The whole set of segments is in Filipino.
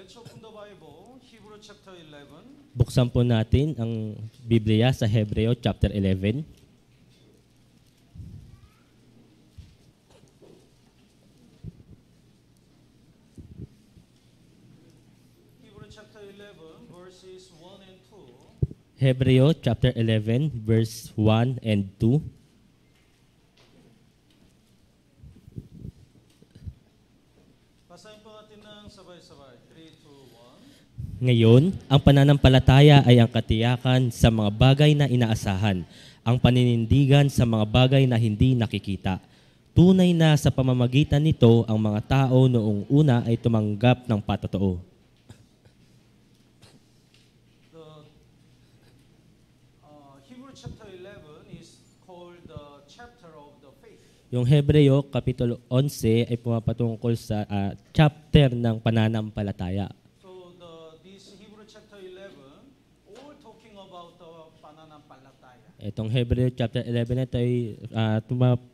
let's open the Bible, Hebrew chapter 11. Buksan po natin ang Biblia sa Hebreo chapter 11. Hebrew chapter 11, verses 1 and 2. Hebreo chapter 11 verse 1 and 2. Basahin po natin ng sabay-sabay. 3, 2, 1. Ngayon, ang pananampalataya ay ang katiyakan sa mga bagay na inaasahan, ang paninindigan sa mga bagay na hindi nakikita. Tunay na sa pamamagitan nito, ang mga tao noong una ay tumanggap ng patotoo. The Hebrew chapter 11 is called the chapter of the faith. Yung Hebreo Kapitulo 11 ay pumapatungkol sa chapter ng pananampalataya. So this Hebrew chapter 11, all talking about the pananampalataya. Itong Hebreo chapter 11 ito ay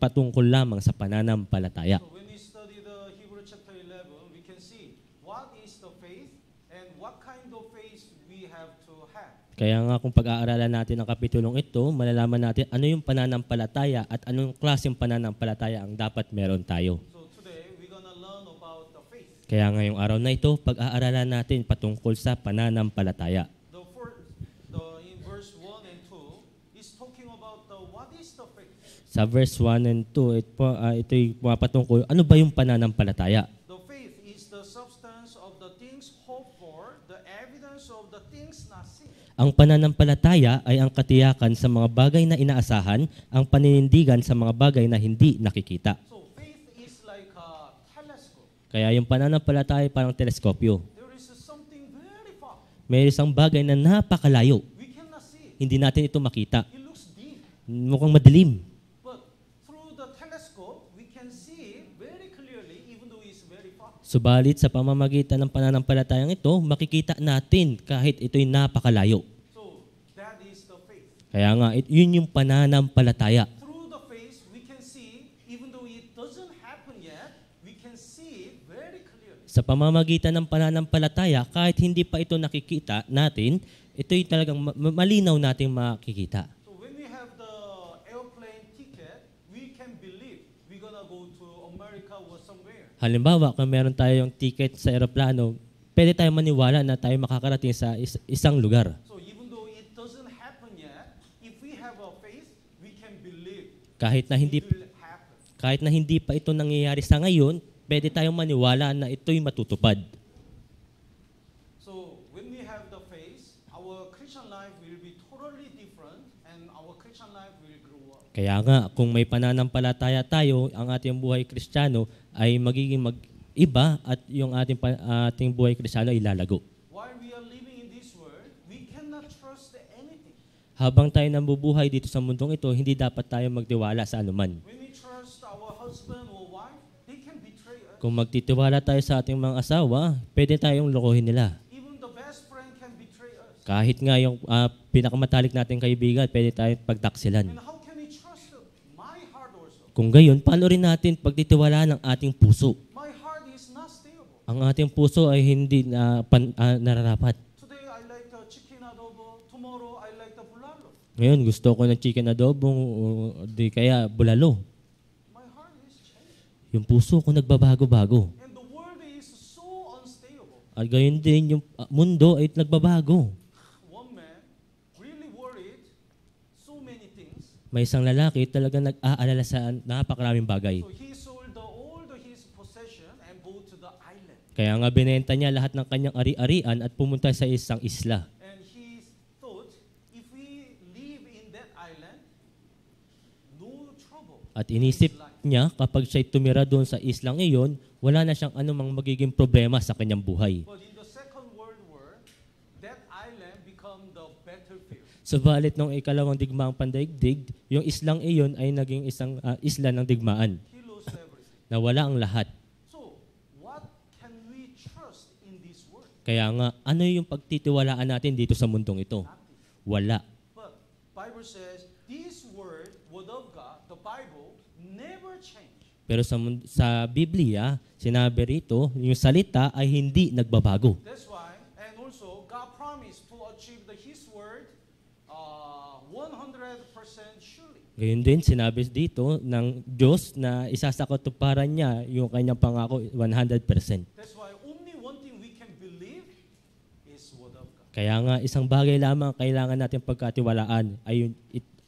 patungkol lamang sa pananampalataya. So when we study the Hebrew chapter 11, we can see what is the faith and what kind of faith we have to have. Kaya nga kung pag-aaralan natin ang kapitulong ito, malalaman natin ano yung pananampalataya at anong klaseng pananampalataya ang dapat meron tayo. So today, we're gonna learn about the faith. Kaya ngayong araw na ito, pag-aaralan natin patungkol sa pananampalataya. In verse 1 and 2, is talking about what is the faith. Sa verse 1 and 2, ito'y pumapatungkol, ano ba yung pananampalataya? The faith is the substance of the things hoped for, the evidence of the things not seen. Ang pananampalataya ay ang katiyakan sa mga bagay na inaasahan, ang paninindigan sa mga bagay na hindi nakikita. So faith is like a telescope. Kaya yung pananampalataya ay parang teleskopyo. There is something very far. May isang bagay na napakalayo. We cannot see it. Hindi natin ito makita. It looks deep. Mukhang madilim. But through the telescope, we can see it very clearly even though it's very far. Subalit sa pamamagitan ng pananampalatayang ito, makikita natin kahit ito'y napakalayo. So that is the faith. Kaya nga, yun yung pananampalataya. Through the faith, we can see even though it doesn't happen yet, we can see it very clearly. Sa pamamagitan ng pananampalataya, kahit hindi pa ito nakikita natin, ito'y talagang malinaw nating makikita. So when we have the airplane ticket, we can believe we're gonna go to America or somewhere. Halimbawa, kung meron tayong ticket sa eroplano, pwede tayong maniwala na tayo makakarating sa isang lugar. So even though it doesn't happen yet, if we have a faith, we can believe Kahit na it will happen. kahit na hindi pa ito nangyayari sa ngayon, pwede tayong maniwala na ito'y matutupad. So when we have the faith, our Christian life will be totally different and our Christian life will grow up. Kaya nga, kung may pananampalataya tayo, ang ating buhay Kristiyano ay magiging mag-iba at yung ating buhay Kristiyano ay lalago. While we are living in this world, we cannot trust anything. Habang tayo nabubuhay dito sa mundong ito, hindi dapat tayo magtiwala sa anuman. When we trust our husband or wife, they can betray us. Kung magtitiwala tayo sa ating mga asawa, pwede tayong lokohin nila. Even the best friend can betray us. Kahit nga yung pinakamatalik nating kaibigan, pwede tayong pagtaksilan. And how can we trust my heart also? Kung gayon, paano rin natin pagtitiwalaan ng ating puso? My heart is not stable. Ang ating puso ay hindi nararapat. Today I like the chicken adobo. Tomorrow I like the bulalo. Ngayon, gusto ko ng chicken adobo, o di kaya bulalo. My heart is changing. Yung puso ko nagbabago-bago. And the world is so unstable. At gayon din, yung mundo ay nagbabago. One man really worried so many things. May isang lalaki talagang nag-aalala sa napakaraming bagay. So he sold all his possession and go to the island. Kaya nga binenta niya lahat ng kanyang ari-arian at pumunta sa isang isla. And he thought, if we live in that island, no trouble. At inisip in his life. niya kapag siya'y tumira doon sa islang iyon, wala na siyang anumang magiging problema sa kanyang buhay. But in the Second World War, that island become the battlefield. Subalit nung ikalawang digmaang pandaigdig, yung islang iyon ay naging isang isla ng digmaan. He lost everything. Nawala ang lahat. So, what can we trust in this world? Kaya nga, ano yung pagtitiwalaan natin dito sa mundong ito? Nothing. Wala. But Bible says this word of God, the Bible, never change. Pero sa Biblia, Sinabi rito, yung salita ay hindi nagbabago. That's why, and also God promised to achieve His word 100% surely. Gayun din, sinabi dito ng Diyos na isasakatuparan niya yung kanyang pangako 100%. That's why only one thing we can believe is word of God. Kaya nga, isang bagay lamang kailangan natin pagkatiwalaan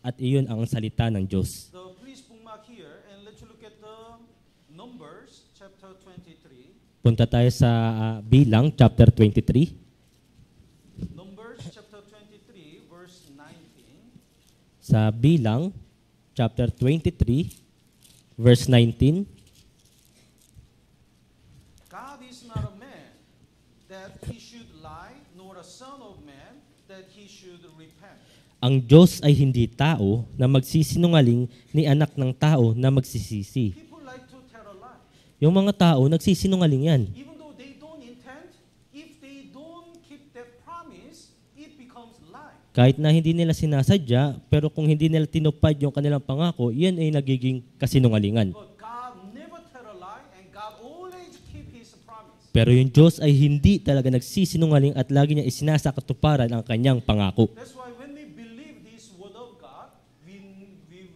at iyon ang salita ng Diyos. So please bookmark here and let's look at the Numbers chapter 23. Punta tayo sa Bilang, chapter 23. Numbers chapter 23 verse 19. Sa Bilang, chapter 23, verse 19. God is not a man that he should lie, nor a son of man that he should repent. Ang Diyos ay hindi tao na magsisinungaling ni anak ng tao na magsisisi. People like to tell a lie. Yung mga tao, nagsisinungaling yan. Even though they don't intend, if they don't keep that promise, it becomes lie. Kahit na hindi nila sinasadya, pero kung hindi nila tinupad yung kanilang pangako, yan ay nagiging kasinungalingan. But God never tell a lie and God always keep His promise. Pero yung Diyos ay hindi talaga nagsisinungaling at lagi niya isinasakatuparan ang kanyang pangako. That's why when we believe this word of God, we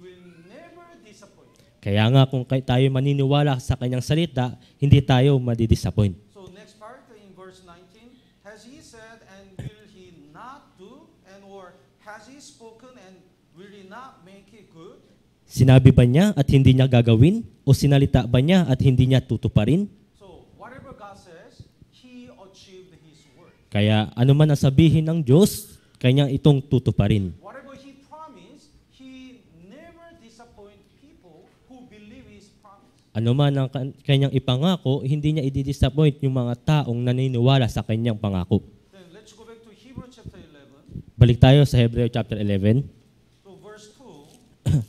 will never disappoint. Kaya nga kung tayo maniniwala sa kanyang salita, hindi tayo madidisappoint. So next part in verse 19, has He said and will He not do, and or has He spoken and will He not make it good? Sinabi ba niya at hindi niya gagawin? O sinalita ba niya at hindi niya tutuparin? So whatever God says, He achieved His word. Kaya ano man ang sabihin ng Diyos, kanya itong tutuparin. Whatever He promised, He never disappoint people who believe His promise. Ano man ang kanyang ipangako, hindi niya i-disappoint yung mga taong naniniwala sa kanyang pangako. Then let's go back to Hebrew chapter 11, Balik tayo sa Hebreo chapter 11. to verse 2.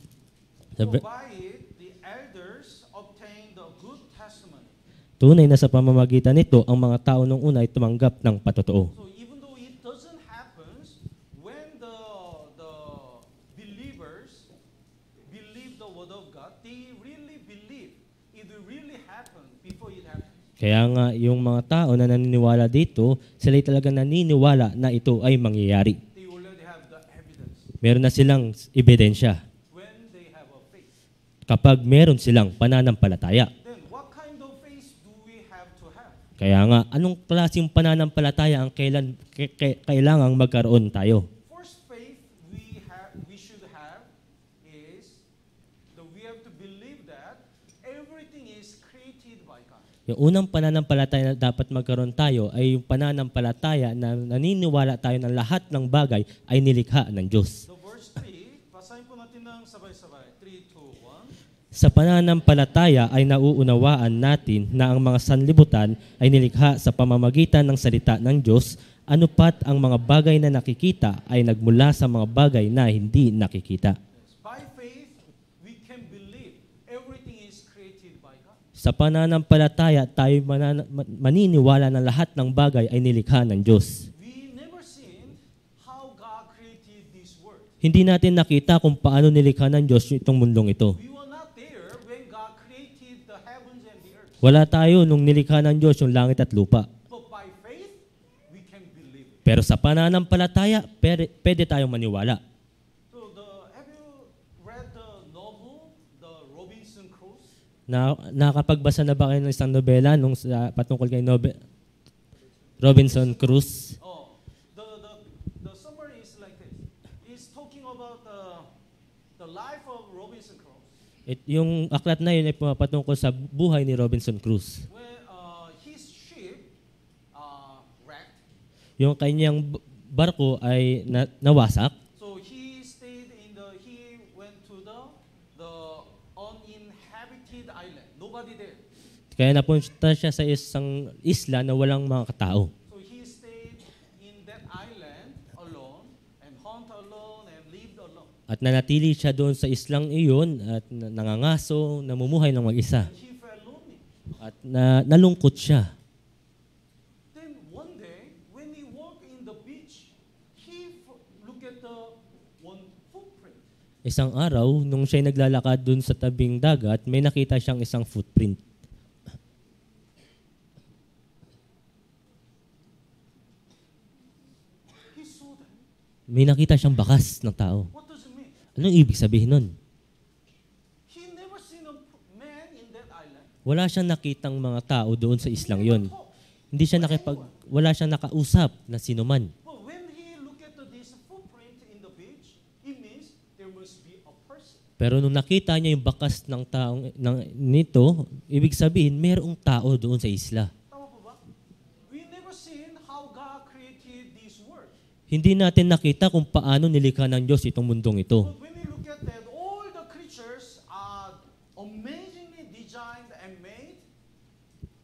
Sa For by it the elders obtained the good testimony. Tunay na sa pamamagitan nito, ang mga tao nung una ay tumanggap ng patotoo. So even though it doesn't happen when the believers believe the word of God, they really believe it will really happen before it happens. Kaya nga, yung mga tao na naniniwala dito, sila ay talagang naniniwala na ito ay mangyayari. They already have the evidence Meron na silang ebidensya when they have a faith. kapag meron silang pananampalataya. Then what kind of faith do we have to have? Kaya nga, anong klaseng pananampalataya ang kailangang magkaroon tayo? First faith we should have is that we have to believe that everything is created by God. Yung unang pananampalataya na dapat magkaroon tayo ay yung pananampalataya na naniniwala tayo na lahat ng bagay ay nilikha ng Diyos. So verse 3, basahin po natin ng sabay-sabay. 3, 2, 1. Sa pananampalataya ay nauunawaan natin na ang mga sanlibutan ay nilikha sa pamamagitan ng salita ng Diyos, anupat ang mga bagay na nakikita ay nagmula sa mga bagay na hindi nakikita. By faith, we can believe everything is created by God. Sa pananampalataya, tayo maniniwala na lahat ng bagay ay nilikha ng Diyos. We never seen how God created this world. Hindi natin nakita kung paano nilikha ng Diyos itong mundong ito. We were not there when God created the heavens and the earth. Wala tayo nung nilikha ng Diyos yung langit at lupa. But by faith, we can believe it. Pero sa pananampalataya, pwede tayong maniwala. So have you read the novel, The Robinson Crusoe? Nakapagbasa na ba kayo ng isang nobela patungkol kay Robinson Crusoe? Oh, the summary is like this. It's talking about the life of Robinson Crusoe. Yung aklat na yun ay patungkol sa buhay ni Robinson Crusoe. When his ship wrecked, Yung kanyang barko ay nawasak. so he went to the uninhabited island. Nobody there. Kaya napunta siya sa isang isla na walang mga katao. So he stayed in that island alone and hunt alone and lived alone. At nanatili siya doon sa islang iyon at nangangaso, namumuhay ng mag-isa. He felt lonely. At nalungkot siya. Then one day, when he walked in the beach, he looked at the one footprint. Isang araw, nung siya'y naglalakad doon sa tabing dagat, may nakita siyang isang footprint. may nakita siyang bakas ng tao. What does it mean? Anong ibig sabihin nun? He never seen a man in that island. Wala siyang nakitang mga tao doon sa islang yon. Talk. Wala siyang nakausap na sinuman. But when he looked at this footprint in the beach, it means there must be a person. Pero nung nakita niya yung bakas ng taong nito, ibig sabihin, mayroong tao doon sa isla. Tama po ba? We never seen how God created this world. Hindi natin nakita kung paano nilikha ng Diyos itong mundong ito. But when we look at that, all the creatures are amazingly designed and made.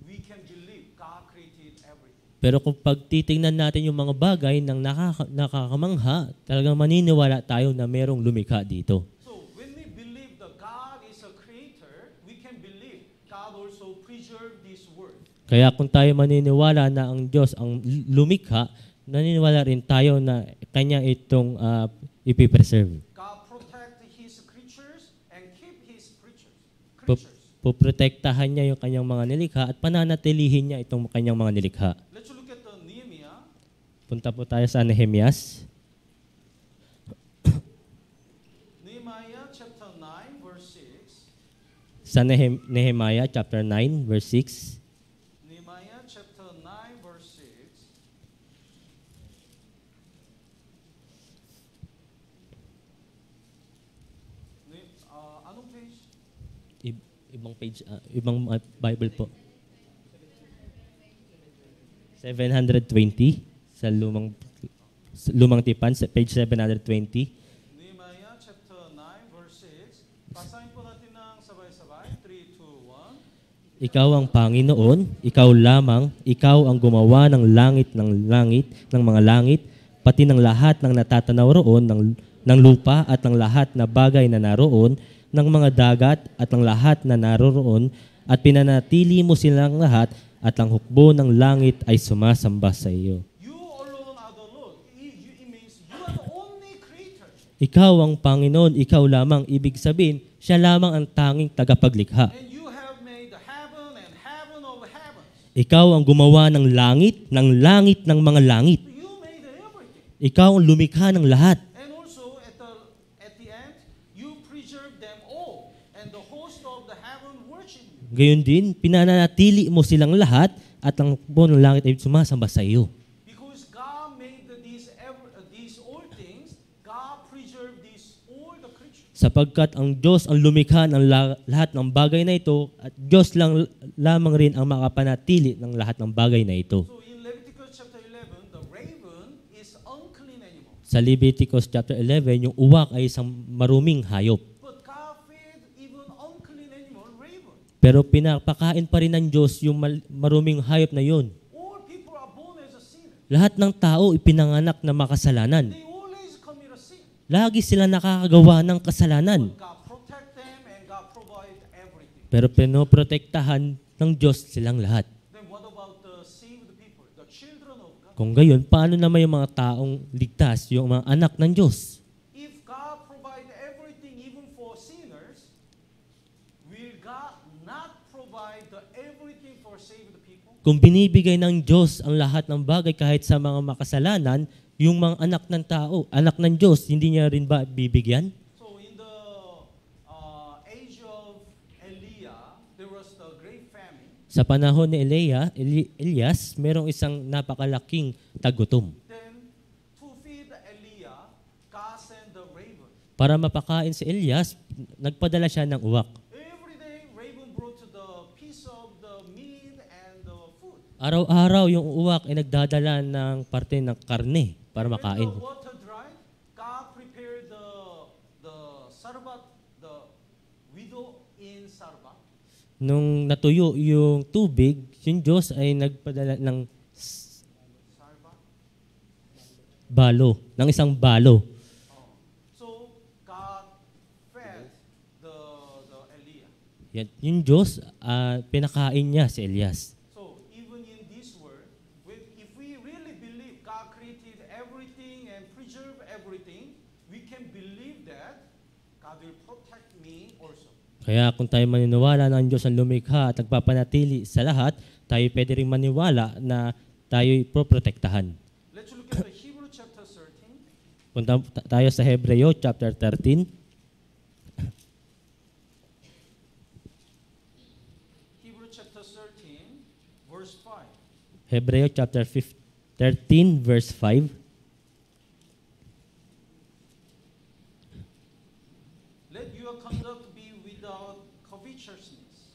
We can believe God created everything. Pero kung pagtitingnan natin yung mga bagay ng nakakamangha, talagang maniniwala tayo na mayroong lumikha dito. So when we believe that God is a creator, we can believe God also preserved this world. Kaya kung tayo maniniwala na ang Diyos ang lumikha, naniniwala rin tayo na Kanya itong ipipreserve. God protect His creatures and keep His creatures. Poprotektahan niya yung Kanyang mga nilikha at pananatilihin niya itong Kanyang mga nilikha. Let's look at the Nehemiah. Punta po tayo sa Nehemias. Nehemiah chapter 9 verse 6. Sa Nehemiah chapter 9 verse 6. Nehemiah chapter 9 verse 6. Anong page? Ibang page, ibang Bible po. 720 sa lumang tipan, sa page 720. Nehemiah chapter 9 verse 6. Basahin po natin ng sabay-sabay. 3, 2, 1. Ikaw ang Panginoon, ikaw lamang, ikaw ang gumawa ng langit, ng mga langit, pati ng lahat ng natatanaw roon, ng lupa at ng lahat na bagay na naroon, ng mga dagat at ng lahat na naroroon, at pinanatili mo silang lahat, at ang hukbo ng langit ay sumasamba sa iyo. You alone are the Lord. It means you are the only creator. Ikaw ang Panginoon, ikaw lamang, ibig sabihin, siya lamang ang tanging tagapaglikha. And you have made the heaven and heaven of heavens. Ikaw ang gumawa ng langit ng mga langit. You made everything. Ikaw ang lumikha ng lahat. And also at the end, you preserve them all. And the host of the heaven worship you. Gayon din, pinanatili mo silang lahat at ang hukbo ng langit ay sumasamba sa iyo. Because God made these all things, God preserved all the creatures. Sapagkat ang Diyos ang lumikha ng lahat ng bagay na ito at Diyos lamang rin ang makapanatili ng lahat ng bagay na ito. So in Leviticus chapter 11, the raven is unclean animal. Sa Leviticus chapter 11, yung uwak ay isang maruming hayop. But God fed even unclean animal, raven. Pero pinapakain pa rin ng Diyos yung maruming hayop na yun. All people are born as a sinner. Lahat ng tao ipinanganak na makasalanan. They always commit a sin. Lagi sila nakakagawa ng kasalanan. But God protect them and God provide everything. Pero pinoprotektahan ng Diyos silang lahat. Then what about the saved people, the children of God? Kung gayon, paano naman yung mga taong ligtas, yung mga anak ng Diyos? If God provide everything even for sinners, will God not provide everything for saved people? Kung binibigay ng Diyos ang lahat ng bagay kahit sa mga makasalanan, yung mga anak ng tao, anak ng Diyos, hindi niya rin ba bibigyan? So in the age of Elijah, there was the great famine. Sa panahon ni Elias, merong isang napakalaking tagutom. Then to feed Elijah, God sent the raven. Para mapakain si Elias, nagpadala siya ng uwak. Every day, raven brought the piece of the meat and the food. Araw-araw yung uwak ay nagdadala ng parte ng karne para When makain. the water dried, God prepared the Sarbat, the widow in Sarbat. Nung natuyo yung tubig, yung Diyos ay nagpadala ng Sarbat. ng isang balo. So God fed the Elijah. Yan, yung Diyos, pinakain niya si Elias. So even in this world, if we really believe God created everything and preserve everything, we can believe that God will protect me also. Kaya kung tayo maniniwala na ang Diyos ang lumikha at nagpapanatili sa lahat, tayo pwede rin maniwala na tayo'y proprotektahan. Let's look at the Hebrew chapter 13. Punta tayo sa Hebreo chapter 13. Hebrew chapter 13, verse 5. Hebreo chapter 13 verse 5. Let your conduct be without covetousness.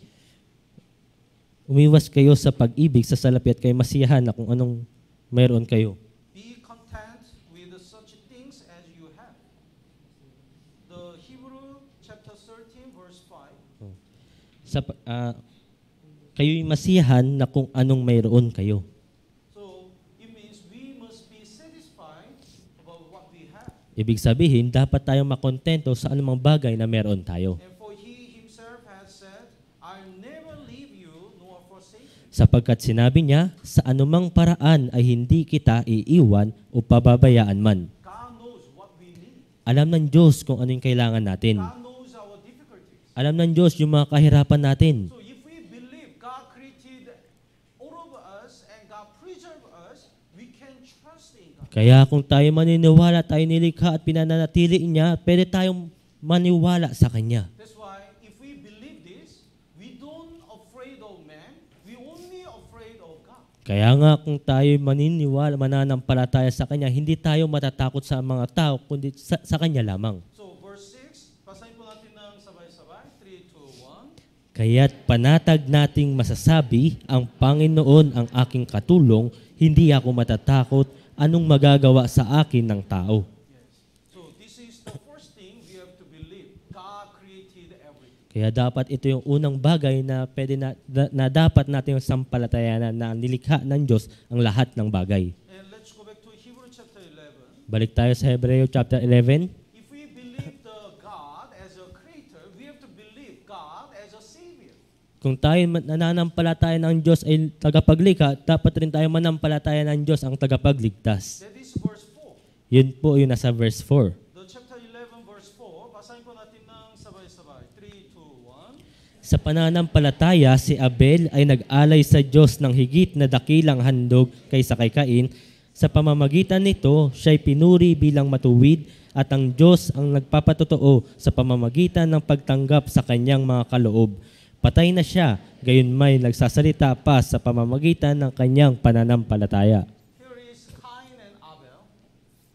Umiwas kayo sa pag-ibig sa salapi at kayo masiyahan na kung anong mayroon kayo. Be content with such things as you have. The Hebrew chapter 13, verse 5. Kayo'y masiyahan na kung anong mayroon kayo. So, it means we must be satisfied about what we have. Ibig sabihin, dapat tayong makontento sa anumang bagay na meron tayo. And for he himself has said, I'll never leave you nor forsake you. Sapagkat sinabi niya, sa anumang paraan ay hindi kita iiwan o pababayaan man. God knows what we need. Alam ng Diyos kung ano yung kailangan natin. God knows our difficulties. Alam ng Diyos yung mga kahirapan natin. So if we believe God created all of us and God preserved us, we can trust in God. Kaya kung tayo maniniwala, tayo nilikha at pinananatili niya, pwede tayong maniwala sa Kanya. That's why if we believe this, we don't afraid of man, we only afraid of God. Kaya nga kung tayo maniniwala, mananampalataya sa Kanya, hindi tayo matatakot sa mga tao, kundi sa Kanya lamang. So verse 6, basahin po natin ng sabay-sabay. 3, 2, 1. Kaya't panatag nating masasabi, ang Panginoon ang aking katulong, hindi ako matatakot anong magagawa sa akin ng tao. Yes. So this is the first thing we have to believe. God created everything. Kaya dapat ito yung unang bagay na pwede na dapat natin sampalatayanan na nilikha ng Diyos ang lahat ng bagay. And let's go back to Hebrew chapter 11. Balik tayo sa Hebreo chapter 11. If we believe the God as a creator, we have to believe God as a savior. Kung tayo nananampalataya ng Diyos ay tagapaglikha, dapat rin tayo manampalataya ng Diyos ang tagapagligtas. That is verse 4. Yun po yung nasa verse 4. The chapter 11 verse 4, basahin po natin ng sabay-sabay. 3, 2, 1. Sa pananampalataya, si Abel ay nag-alay sa Diyos ng higit na dakilang handog kaysa kay Cain. Sa pamamagitan nito, siya'y pinuri bilang matuwid at ang Diyos ang nagpapatotoo sa pamamagitan ng pagtanggap sa kanyang mga kaloob. Patay na siya, gayon may nagsasalita pa sa pamamagitan ng kanyang pananampalataya. Here is Cain and Abel.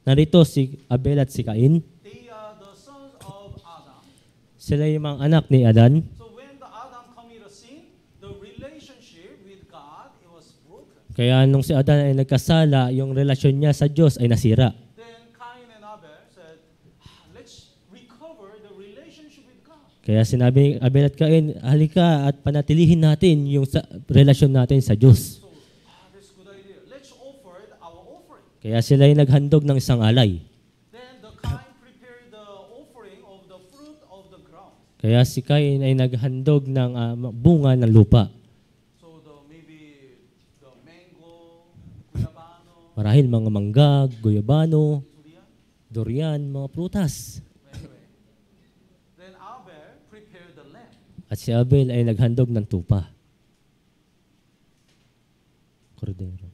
Narito si Abel at si Cain. They are the sons of Adam. Sila yung mga anak ni Adan. So when the Adam committed sin, the relationship with God it was broken. Kaya nung si Adan ay nagkasala, yung relasyon niya sa Diyos ay nasira. Then Cain and Abel said, let's recover the relationship with God. Kaya sinabi ni Abel at Cain, halika at panatilihin natin yung relasyon natin sa Diyos. So, that's a good idea. Let's offer our offering. Kaya sila ay naghandog ng isang alay. Then the Cain prepared the offering of the fruit of the ground. Kaya si Cain ay naghandog ng bunga ng lupa. So maybe the mango, guyabano, Marahil mga mangga, guyabano, durian. durian, mga prutas. Anyway, then Abel prepared the lamb. At si Abel ay naghandog ng tupa. Kordero.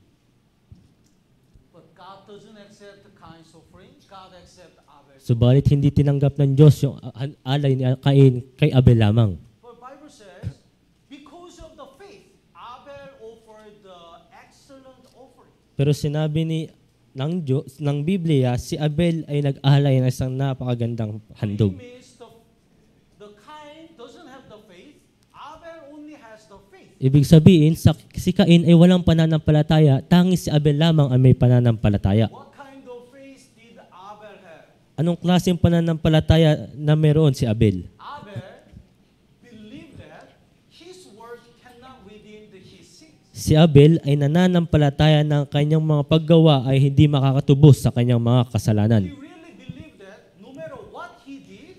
But God doesn't accept Cain's offering. God accepts Abel's. Subalit hindi tinanggap ng Diyos yung alay ni Cain kay Abel lamang. But Bible says, because of the faith, Abel offered the excellent offering. Pero sinabi ng Biblia, si Abel ay nag-alay ng isang napakagandang handog. It means the Cain doesn't have the faith. Abel only has the faith. Ibig sabihin, si Cain ay walang pananampalataya, tanging si Abel lamang ay may pananampalataya. What kind of faith did Abel have? Anong klaseng pananampalataya na meron si Abel? Abel believed that his work cannot redeem his sins. Si Abel ay nananampalataya ng kanyang mga paggawa ay hindi makakatubos sa kanyang mga kasalanan. He really believed that no matter what he did,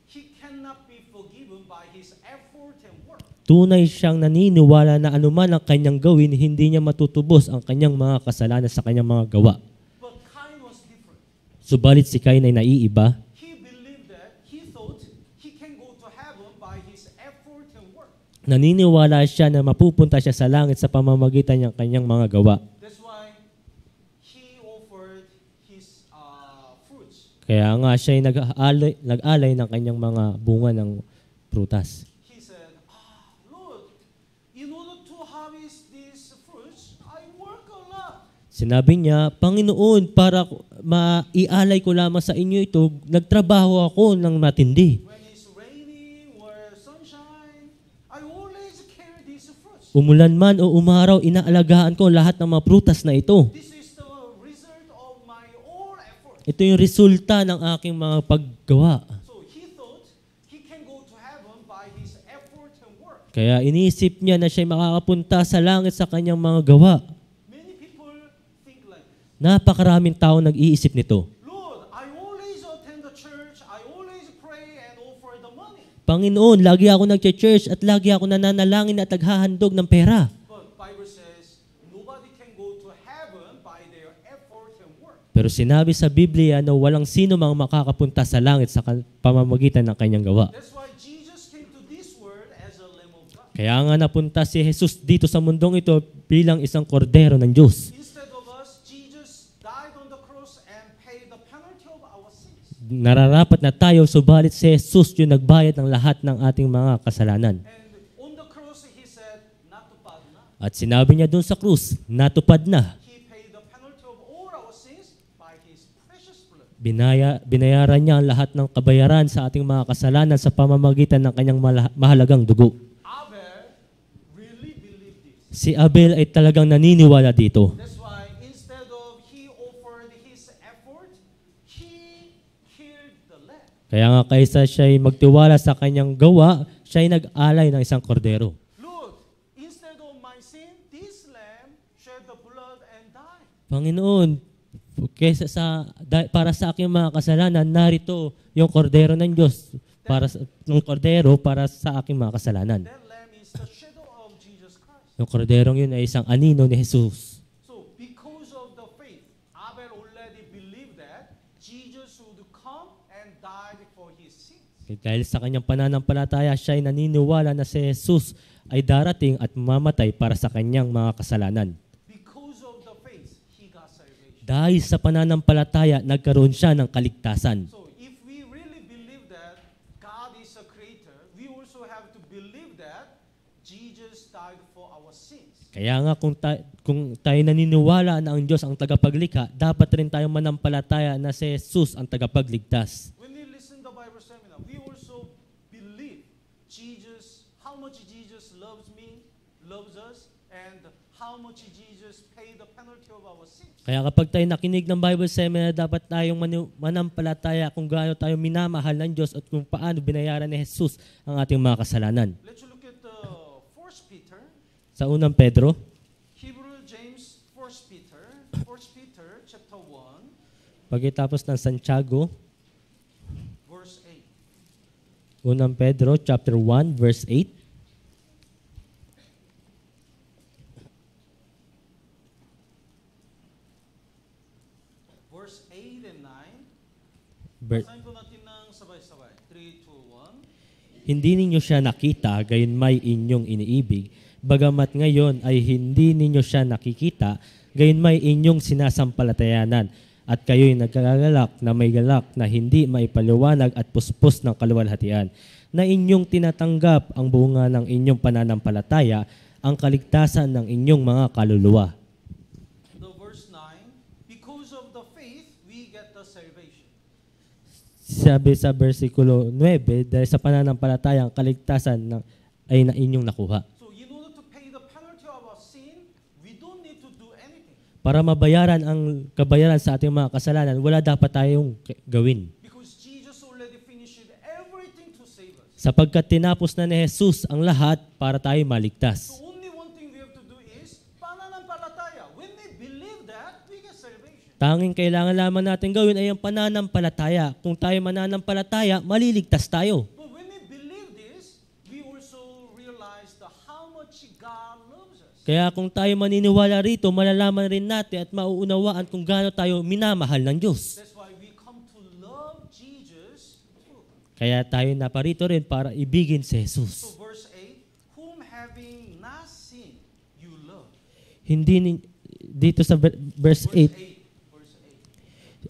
he cannot be forgiven by his effort and work. Tunay siyang naniniwala na anuman ang kanyang gawin, hindi niya matutubos ang kanyang mga kasalanan sa kanyang mga gawa. But Cain was different. Subalit si Cain ay naiiba. He believed that he thought he can go to heaven by his effort and work. Naniniwala siya na mapupunta siya sa langit sa pamamagitan ng kanyang mga gawa. That's why he offered his fruit Kaya nga siya ay nag-alay ng kanyang mga bunga ng prutas. He said, Lord, in order to harvest these fruits, I work a lot. Sinabi niya, Panginoon, para maialay ko lamang sa inyo ito, nagtrabaho ako ng matindi. When it's raining or sunshine, I always carry these fruits. Umulan man o umaraw, inaalagaan ko lahat ng mga prutas na ito. This is the result of my own effort. Ito yung resulta ng aking mga paggawa. So he thought he can go to heaven by his effort and work. Kaya iniisip niya na siya makakapunta sa langit sa kanyang mga gawa. Many people think like this. Napakaraming tao nag-iisip nito. Lord, I always attend the church, I always pray and offer the money. Panginoon, lagi ako nag-church at lagi ako nananalangin at naghahandog ng pera. But Bible says nobody can go to heaven by their effort and work. Pero sinabi sa Biblia na walang sino mang makakapunta sa langit sa pamamagitan ng kanyang gawa. That's why Jesus came to this world as a Lamb of God. Kaya nga napunta si Jesus dito sa mundong ito bilang isang kordero ng Diyos. Instead of us, Jesus died on the cross and paid the penalty of our sins. Nararapat na tayo, subalit si Jesus yung nagbayad ng lahat ng ating mga kasalanan. And on the cross, he said, natupad na. At sinabi niya doon sa krus, natupad na. He paid the penalty of all our sins by his precious blood. Binayaran niya ang lahat ng kabayaran sa ating mga kasalanan sa pamamagitan ng kanyang mahalagang dugo. Abel really believed this. Si Abel ay talagang naniniwala dito. That's why instead of he offered his effort, he killed the lamb. Kaya nga kaysa siya ay magtiwala sa kanyang gawa, siya ay nag-alay ng isang kordero. Lord, instead of my sin, this lamb shed the blood and died. Panginoon, para sa aking mga kasalanan, narito yung kordero ng Diyos para sa aking mga kasalanan. That lamb is the shadow of Jesus Christ. Yung korderong yun ay isang anino ni Jesus. So because of the faith, Abel already believed that Jesus would come and died for his sins. Dahil sa kanyang pananampalataya, siya ay naniniwala na si Jesus ay darating at mamamatay para sa kanyang mga kasalanan. Because of the faith, he got salvation. Dahil sa pananampalataya, nagkaroon siya ng kaligtasan. So if we really believe that God is a creator, we also have to believe that Jesus died for our sins. Kaya nga kung tayo naniniwala na ang Diyos ang tagapaglikha, dapat rin tayong manampalataya na si Jesus ang tagapagligtas. When we listen to the Bible seminar, we also believe Jesus, how much Jesus loves me, loves us, and how much Jesus paid the penalty of our sins. Kaya kapag tayo nakinig ng Bible seminar, dapat tayong manampalataya kung gaano tayo minamahal ng Diyos at kung paano binayaran ni Jesus ang ating mga kasalanan. Let's look at 1 Peter, Sa unang Pedro, Hebrew, James, 1 Peter chapter 1, pagkatapos ng Santiago, verse 8. unang Pedro, chapter 1, verse 8. Verse 8 and 9. Ver- Basahin po natin ng sabay-sabay. 3, 2, 1. Hindi ninyo siya nakita, gayon may inyong iniibig. Bagamat ngayon ay hindi ninyo siya nakikita, gayon may inyong sinasampalatayanan. At kayo'y nagkagalak na may galak na hindi maipaliwanag at puspos ng kaluwalhatian. Na inyong tinatanggap ang bunga ng inyong pananampalataya, ang kaligtasan ng inyong mga kaluluwa. The verse 9. Because of the faith, we get the salvation. Sabi sa versikulo 9, dahil sa pananampalataya, ang kaligtasan ay na inyong nakuha. So in order to pay the penalty of our sin, we don't need to do anything. Para mabayaran ang kabayaran sa ating mga kasalanan, wala dapat tayong gawin. Because Jesus already finished everything to save us. Sapagkat tinapos na ni Jesus ang lahat para tayo maligtas. So only one thing we have to do is pananampalataya. When we believe that, we get salvation. Tanging kailangan lamang natin gawin ay ang pananampalataya. Kung tayo mananampalataya, maliligtas tayo. But when we believe this, we also realize how much God loves us. Kaya kung tayo maniniwala rito, malalaman rin natin at mauunawaan kung gaano tayo minamahal ng Diyos. That's why we come to love Jesus too. Kaya tayo naparito rin para ibigin si Jesus. So verse 8, whom having not seen, you love. Dito sa verse 8, Verse 8.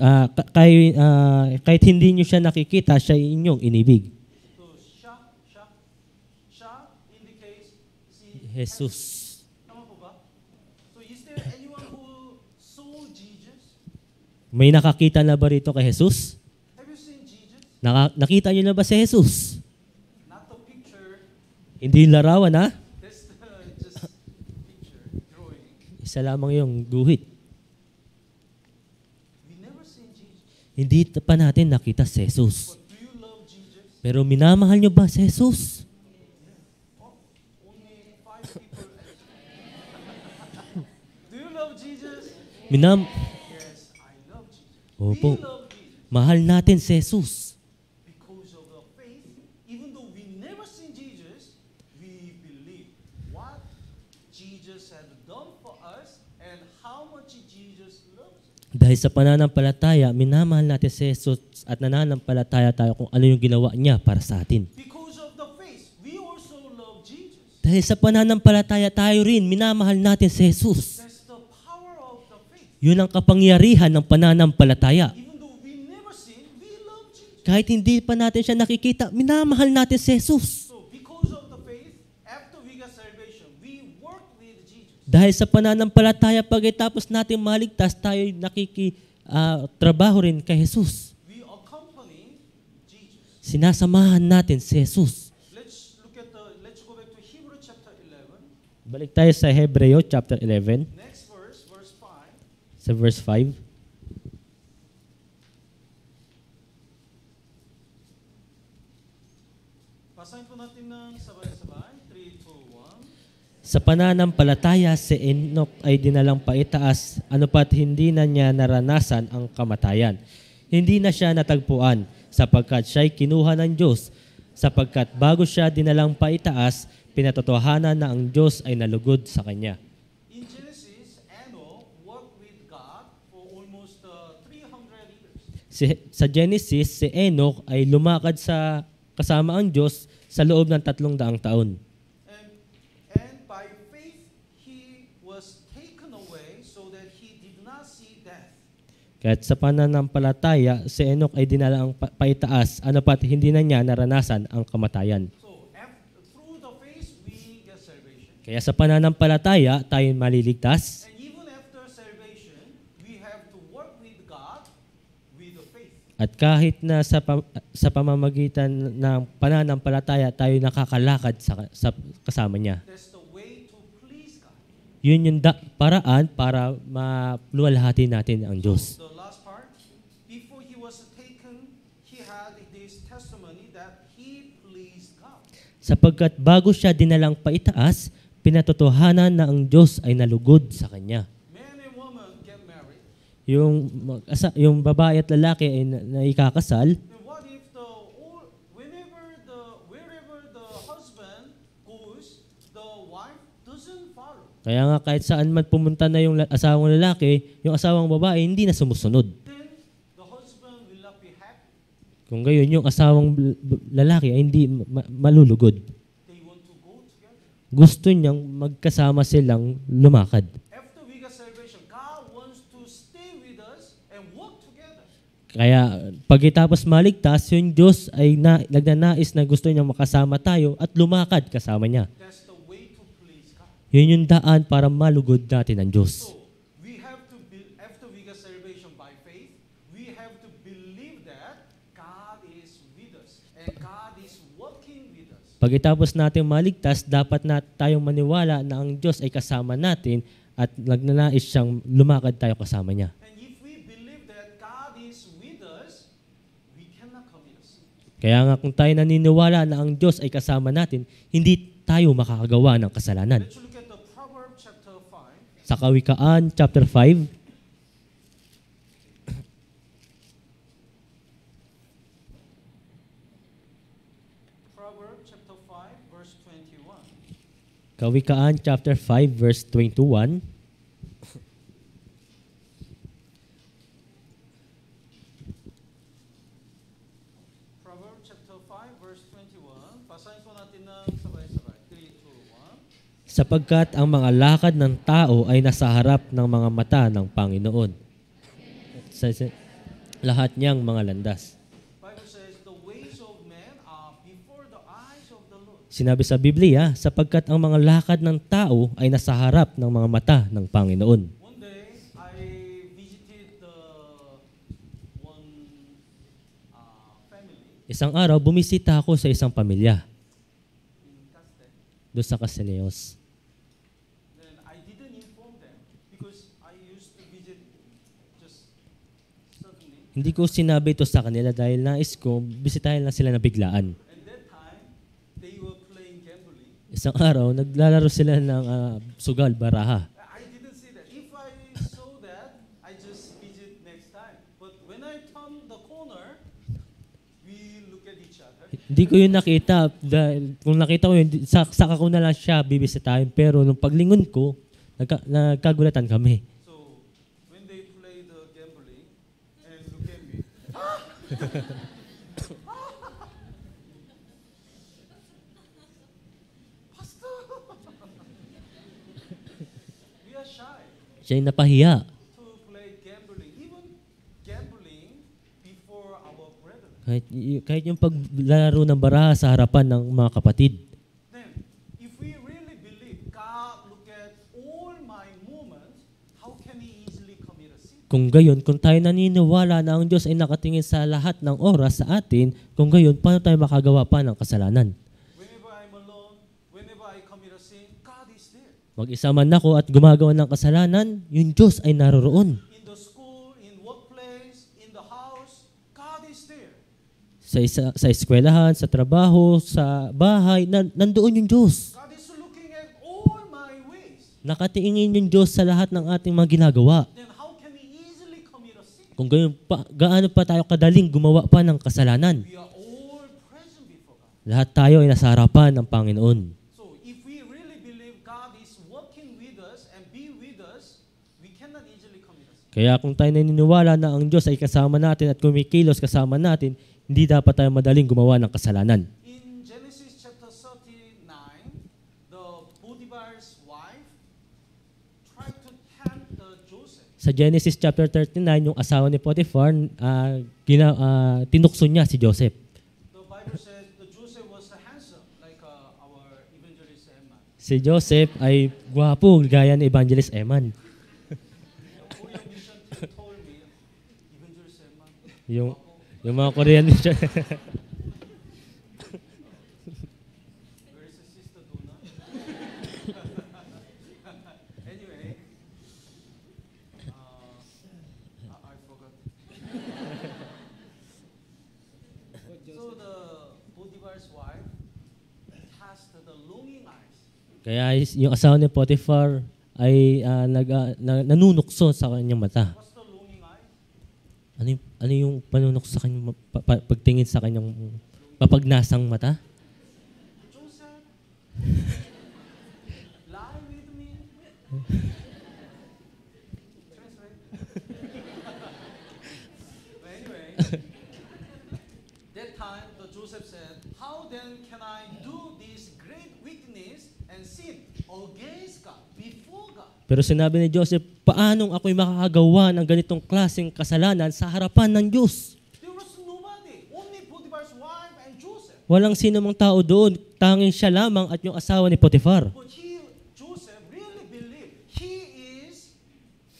Kahit hindi nyo siya nakikita, siya inyong inibig. So siya indicates si Jesus. Tama po ba? So is there anyone who saw Jesus? May nakakita na ba rito kay Jesus? Have you seen Jesus? Nakita nyo na ba si Jesus? Not the picture. Hindi larawan, ha? That's just picture drawing. Isa lamang yung guhit. We never seen Jesus. Hindi pa natin nakita si Jesus. But do you love Jesus? Pero minamahal nyo ba si Jesus? Oh, only 5 people. Do you love Jesus? Yes, I love Jesus. Opo. We love Jesus Mahal natin si Jesus. because of the faith. Even though we never seen Jesus, we believe what Jesus had done for us and how much Jesus loves us. Dahil sa pananampalataya, minamahal natin si Jesus at nananampalataya tayo kung ano yung ginawa niya para sa atin. Because of the faith, we also love Jesus. Dahil sa pananampalataya tayo rin, minamahal natin si Jesus. That's the power of the faith. Yun ang kapangyarihan ng pananampalataya. Even though we never seen, we love Jesus. Kahit hindi pa natin siya nakikita, minamahal natin si Jesus. So because of the faith, after we got salvation, we work with Jesus. Dahil sa pananampalataya, pagkatapos natin maligtas, tayo trabaho rin kay Jesus. We accompany Jesus. Sinasamahan natin si Jesus. Let's go back to Hebrew chapter 11. Balik tayo sa Hebreo chapter 11, Next verse 5. sa verse 5. Basahin po natin ng sabay-sabay. 3, 2, 1. Sa pananampalataya, si Enoch ay dinalang paitaas, ano pat hindi na niya naranasan ang kamatayan. Hindi na siya natagpuan, sapagkat siya'y kinuha ng Diyos, sapagkat bago siya dinalang paitaas, pinatotohanan na ang Diyos ay nalugod sa kanya. In Genesis, Enoch worked with God for almost 300 years. Sa Genesis, si Enoch ay lumakad kasama ang Diyos sa loob ng 300 taon. And by faith, he was taken away so that he did not see death. Kaya't sa pananampalataya, si Enoch ay dinalaang paitaas, ano pat hindi na niya naranasan ang kamatayan. So through the faith, we get salvation. Kaya sa pananampalataya, tayo maliligtas. And even after salvation, we have to work with God with the faith. At kahit na sa pamamagitan ng pananampalataya, tayo nakakalakad sa kasama niya. That's the way to please God. Yun yung paraan para maluwalhati natin ang Diyos. The last part, before he was taken, he had this testimony that he pleased God. Sapagkat bago siya dinalang paitaas, pinatotohanan na ang Diyos ay nalugod sa kanya. Man and woman get married. Yung babae at lalaki ay naikakasal, And what if wherever the husband goes, the wife doesn't follow? kaya nga kahit saan man pumunta na yung asawang lalaki, yung asawang babae hindi na sumusunod. Then the husband will not be happy. Kung gayon, yung asawang lalaki ay hindi malulugod. They want to go together. Gusto niyang magkasama silang lumakad. After we got salvation, God wants to stay with us and walk together. Kaya pagkatapos maligtas, yung Diyos ay nagnanais na gusto niyang makasama tayo at lumakad kasama niya. That's the way to please God. Yun yung daan para malugod natin ang Diyos. So we have to after we got salvation by faith, we have to believe that God is with us and God is working with us. Pagkatapos natin maligtas, dapat na tayong maniwala na ang Diyos ay kasama natin at nagnanais siyang lumakad tayo kasama niya. And if we believe that God is with us, we cannot commit sin. Kaya nga kung tayo naniniwala na ang Diyos ay kasama natin, hindi tayo makakagawa ng kasalanan. Let's look at the Proverbs chapter 5. Sa Kawikaan, chapter 5, Proverbs chapter 5 verse 21. Kawikaan, chapter 5, verse 21. Proverbs chapter 5 verse 21. Basahin po natin ng sabay-sabay. 3, 2, 1. Sapagkat ang mga lakad ng tao ay nasa harap ng mga mata ng Panginoon. lahat niyang mga landas. Bible says the ways of man are before the eyes of the Lord. Sinabi sa Biblia, sapagkat ang mga lakad ng tao ay nasa harap ng mga mata ng Panginoon. One day I visited one family Isang araw, bumisita ako sa isang pamilya in Castel. doon sa Castelleos. Then I didn't inform them because I used to visit just suddenly. Hindi ko sinabi ito sa kanila dahil nais ko, bisitahin lang sila na biglaan. And that time they were playing gambling. Isang araw, naglalaro sila ng sugal, baraha. I didn't see that. If I saw that, I just visit next time. But when I turn the corner, we look at each other. Hindi ko yun nakita. Dahil kung nakita ko yun, saka ko na lang siya bibisitahin. Pero nung paglingon ko, nagkagulatan kami. So when they play the gambling and look at me, Pastor, we are shy Siya yung napahiya. to play gambling, even gambling before our brethren. Kahit yung paglalaro ng baraha sa harapan ng mga kapatid. Then, if we really believe God look at all my movements, how can He easily commit a sin? Kung gayon, kung tayo naniniwala na ang Diyos ay nakatingin sa lahat ng oras sa atin, kung gayon, paano tayo makagawa pa ng kasalanan? Whenever I'm alone, whenever I commit a sin, God is there. Mag-isa man ako at gumagawa ng kasalanan, yung Diyos ay naroroon. In the school, in workplace, in the house, God is there. Sa eskwelahan, sa trabaho, sa bahay, nandoon yung Diyos. God is looking at all my ways. Nakatingin yung Diyos sa lahat ng ating mga ginagawa. Then how can we easily commit a sin? Kung gayon, gaano pa tayo kadaling gumawa pa ng kasalanan? We are all present before God. Lahat tayo ay nasa harapan ng Panginoon. So if we really believe God is working with us and be with us, we cannot easily commit a sin. Kaya kung tayo naniniwala na ang Diyos ay kasama natin at kumikilos kasama natin, hindi dapat tayo madaling gumawa ng kasalanan. In Genesis chapter 39, the Potiphar's wife tried to tempt Joseph. Sa Genesis chapter 39, yung asawa ni Potiphar, tinukso niya si Joseph. The Bible says that Joseph was handsome, like our evangelist Emma. Si Joseph ay gwapo, gaya ni Evangelist Eman. Korean mission team told me, evangelist Emma, Yung mga Korean siya. where is the sister Donna? Anyway, I forgot. So the Potiphar's wife cast the longing eyes. Kaya yung asawa ni Potiphar ay nanunukso sa kanyang mata. What's the longing eyes? Ano yung panunukso sa kanyang pagtingin sa kanyang papagnasang mata? Joseph, lie with me. Translate. But anyway, that time the Joseph said, "How then can I do this great weakness and sin against God before God?" Pero sinabi ni Joseph, paanong ako'y makakagawa ng ganitong klaseng kasalanan sa harapan ng Diyos? There was nobody, only Potiphar's wife and Joseph. Walang sino mang tao doon, tanging siya lamang at yung asawa ni Potiphar. But Joseph really believed he is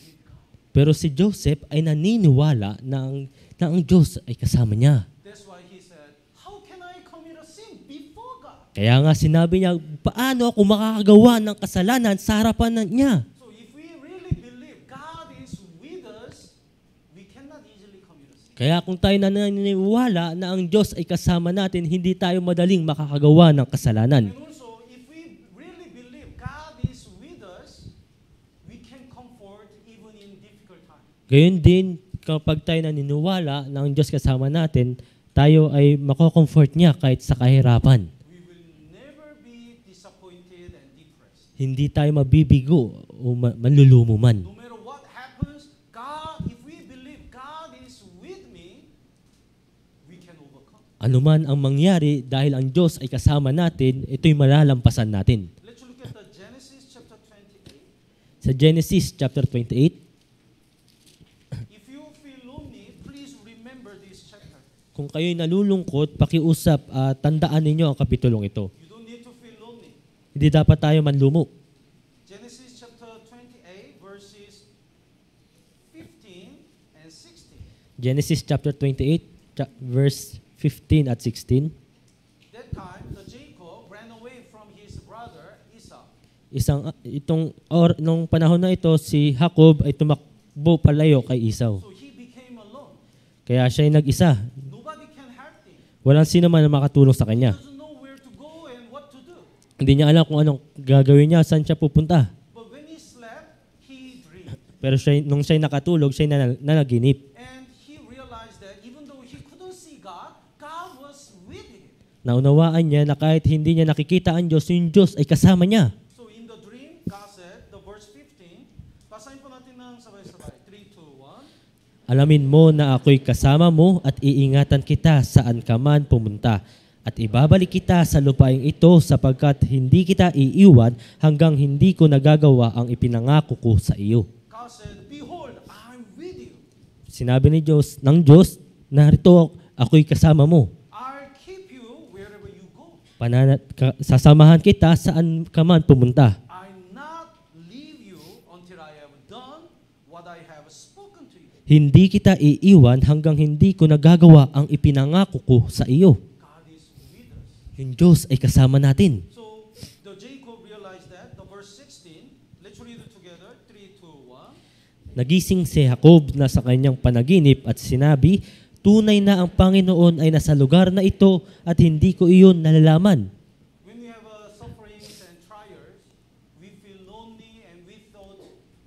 with God. Pero si Joseph ay naniniwala na ang Diyos ay kasama niya. That's why he said, "How can I commit a sin before God?" Kaya nga sinabi niya, paano ako makakagawa ng kasalanan sa harapan niya? So if we really believe God is with us, we cannot easily commit a sin. Kaya kung tayo naniniwala na ang Diyos ay kasama natin, hindi tayo madaling makakagawa ng kasalanan. And also, if we really believe God is with us, we can comfort even in difficult times. Gayon din, kapag tayo naniniwala na ang Diyos kasama natin, tayo ay mako-comfort niya kahit sa kahirapan. We will never be disappointed and depressed. Hindi tayo mabibigo o manlulumo man. No matter what happens, God, if we believe God is with me, we can overcome. Ano man ang mangyari, dahil ang Diyos ay kasama natin, ito'y malalampasan natin. Let's look at the Genesis chapter 28. Sa Genesis chapter 28, If you feel lonely, please remember Kung kayo'y nalulungkot, pakiusap at tandaan ninyo ang kapitulong ito. You don't need to feel lonely. Hindi dapat tayo manlumo. Genesis chapter 28, verses 15 and 16. Genesis chapter 28, verse 15 at 16. That time, the Jacob ran away from his brother Esau. Nung panahon na ito, si Jacob ay tumakbo palayo kay Esau. So he became alone. Kaya siya ay nag-isa. Nobody can help him. Walang sino man na makatulong sa He kanya. doesn't know where to go and what to do. Hindi niya alam kung anong gagawin niya, saan siya pupunta. But when he slept, he dreamed. Pero nung siya'y nakatulog, siya'y nanaginip. And he realized that even though he couldn't see God, God was with him. Naunawaan niya na kahit hindi niya nakikita ang Diyos, yung Diyos ay kasama niya. So in the dream, God said, the verse 15, basahin po natin ng sabay-sabay. 3, 2, 1. Alamin mo na ako'y kasama mo at iingatan kita saan ka man pumunta. At ibabalik kita sa lupaing ito sapagkat hindi kita iiwan hanggang hindi ko nagagawa ang ipinangako ko sa iyo. God said, behold, I'm with you. Sinabi ng Diyos, narito ako'y kasama mo. I'll keep you wherever you go. Sasamahan kita saan ka man pumunta. I'll not leave you until I have done what I have spoken to you. Hindi kita iiwan hanggang hindi ko nagagawa ang ipinangako ko sa iyo. God is with us. Yung Diyos ay kasama natin. So the Jacob realized that. The verse 16, let's read it together. 3, 2, 1. Nagising si Jacob na sa kanyang panaginip at sinabi, tunay na ang Panginoon ay nasa lugar na ito at hindi ko iyon nalalaman. When we have sufferings and trials, we feel lonely and we thought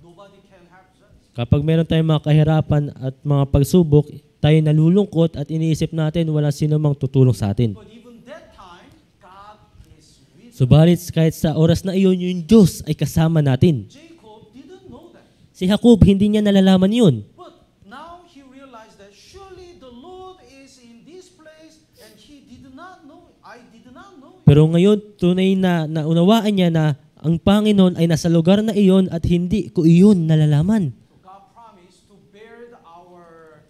nobody can help us. Kapag meron tayong mga kahirapan at mga pagsubok, tayo nalulungkot at iniisip natin wala sino mang tutulong sa atin. But even that time, God is with us. Subalit kahit sa oras na iyon, yung Diyos ay kasama natin. Jacob didn't know that. Si Jacob, hindi niya nalalaman yun. But now he realized that surely the Lord is in this place and he did not know. I did not know. Pero ngayon, tunay na naunawaan niya na ang Panginoon ay nasa lugar na iyon at hindi ko iyon nalalaman. So God promised to bear our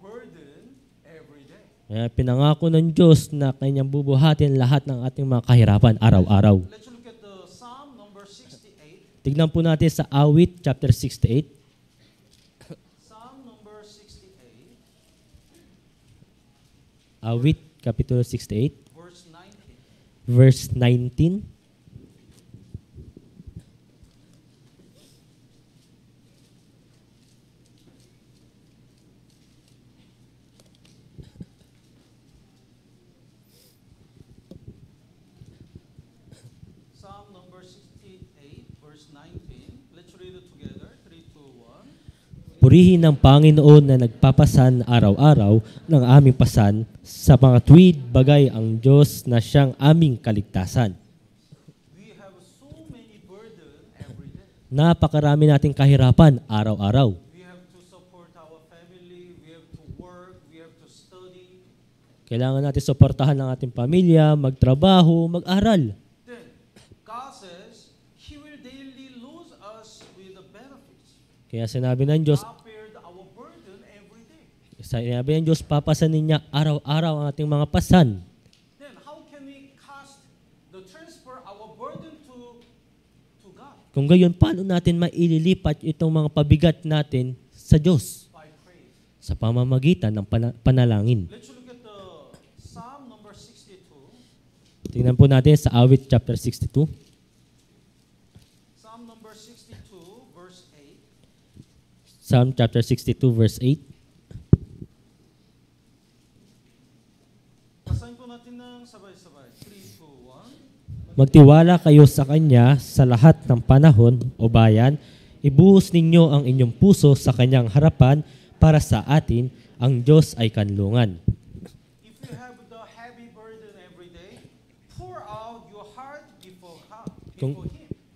burden every day. Kaya pinangako ng Diyos na kanyang bubuhatin lahat ng ating mga kahirapan araw-araw. Let's look at the Psalm number 68. Tignan po natin sa Awit chapter 68. Psalm number 68, Awit kapitulo 68, verse 19. verse 19. Psalm number 68, verse 19. Let's read it together. 3, 2, 1. Purihin ng Panginoon na nagpapasan araw-araw ng aming pasan sa mga tuwid bagay ang Diyos na siyang aming kaligtasan. We have so many burden every day. Napakarami nating kahirapan araw-araw. We have to support our family, we have to work, we have to study. Kailangan natin suportahan ang ating pamilya, magtrabaho, mag-aral. Then, God says, He will daily lose us with the benefits. Kaya sinabi ng Diyos, God bear our burden every day. sinabi ng Diyos, papasanin niya araw-araw ang ating mga pasan. Then, how can we transfer our burden to God? Kung gayon, paano natin maililipat itong mga pabigat natin sa Diyos? By praise. Sa pamamagitan ng panalangin. Let's look at the Psalm number 62. Tingnan po natin sa Awit chapter 62. Psalm number 62, verse 8. Psalm chapter 62 verse 8. Basahin po natin ng sabay-sabay. 3, 2, 1. Magtiwala kayo sa Kanya sa lahat ng panahon, o bayan. Ibuhos ninyo ang inyong puso sa Kanyang harapan para sa atin, ang Diyos ay kanlungan. If you have the heavy burden every day, pour out your heart before Him.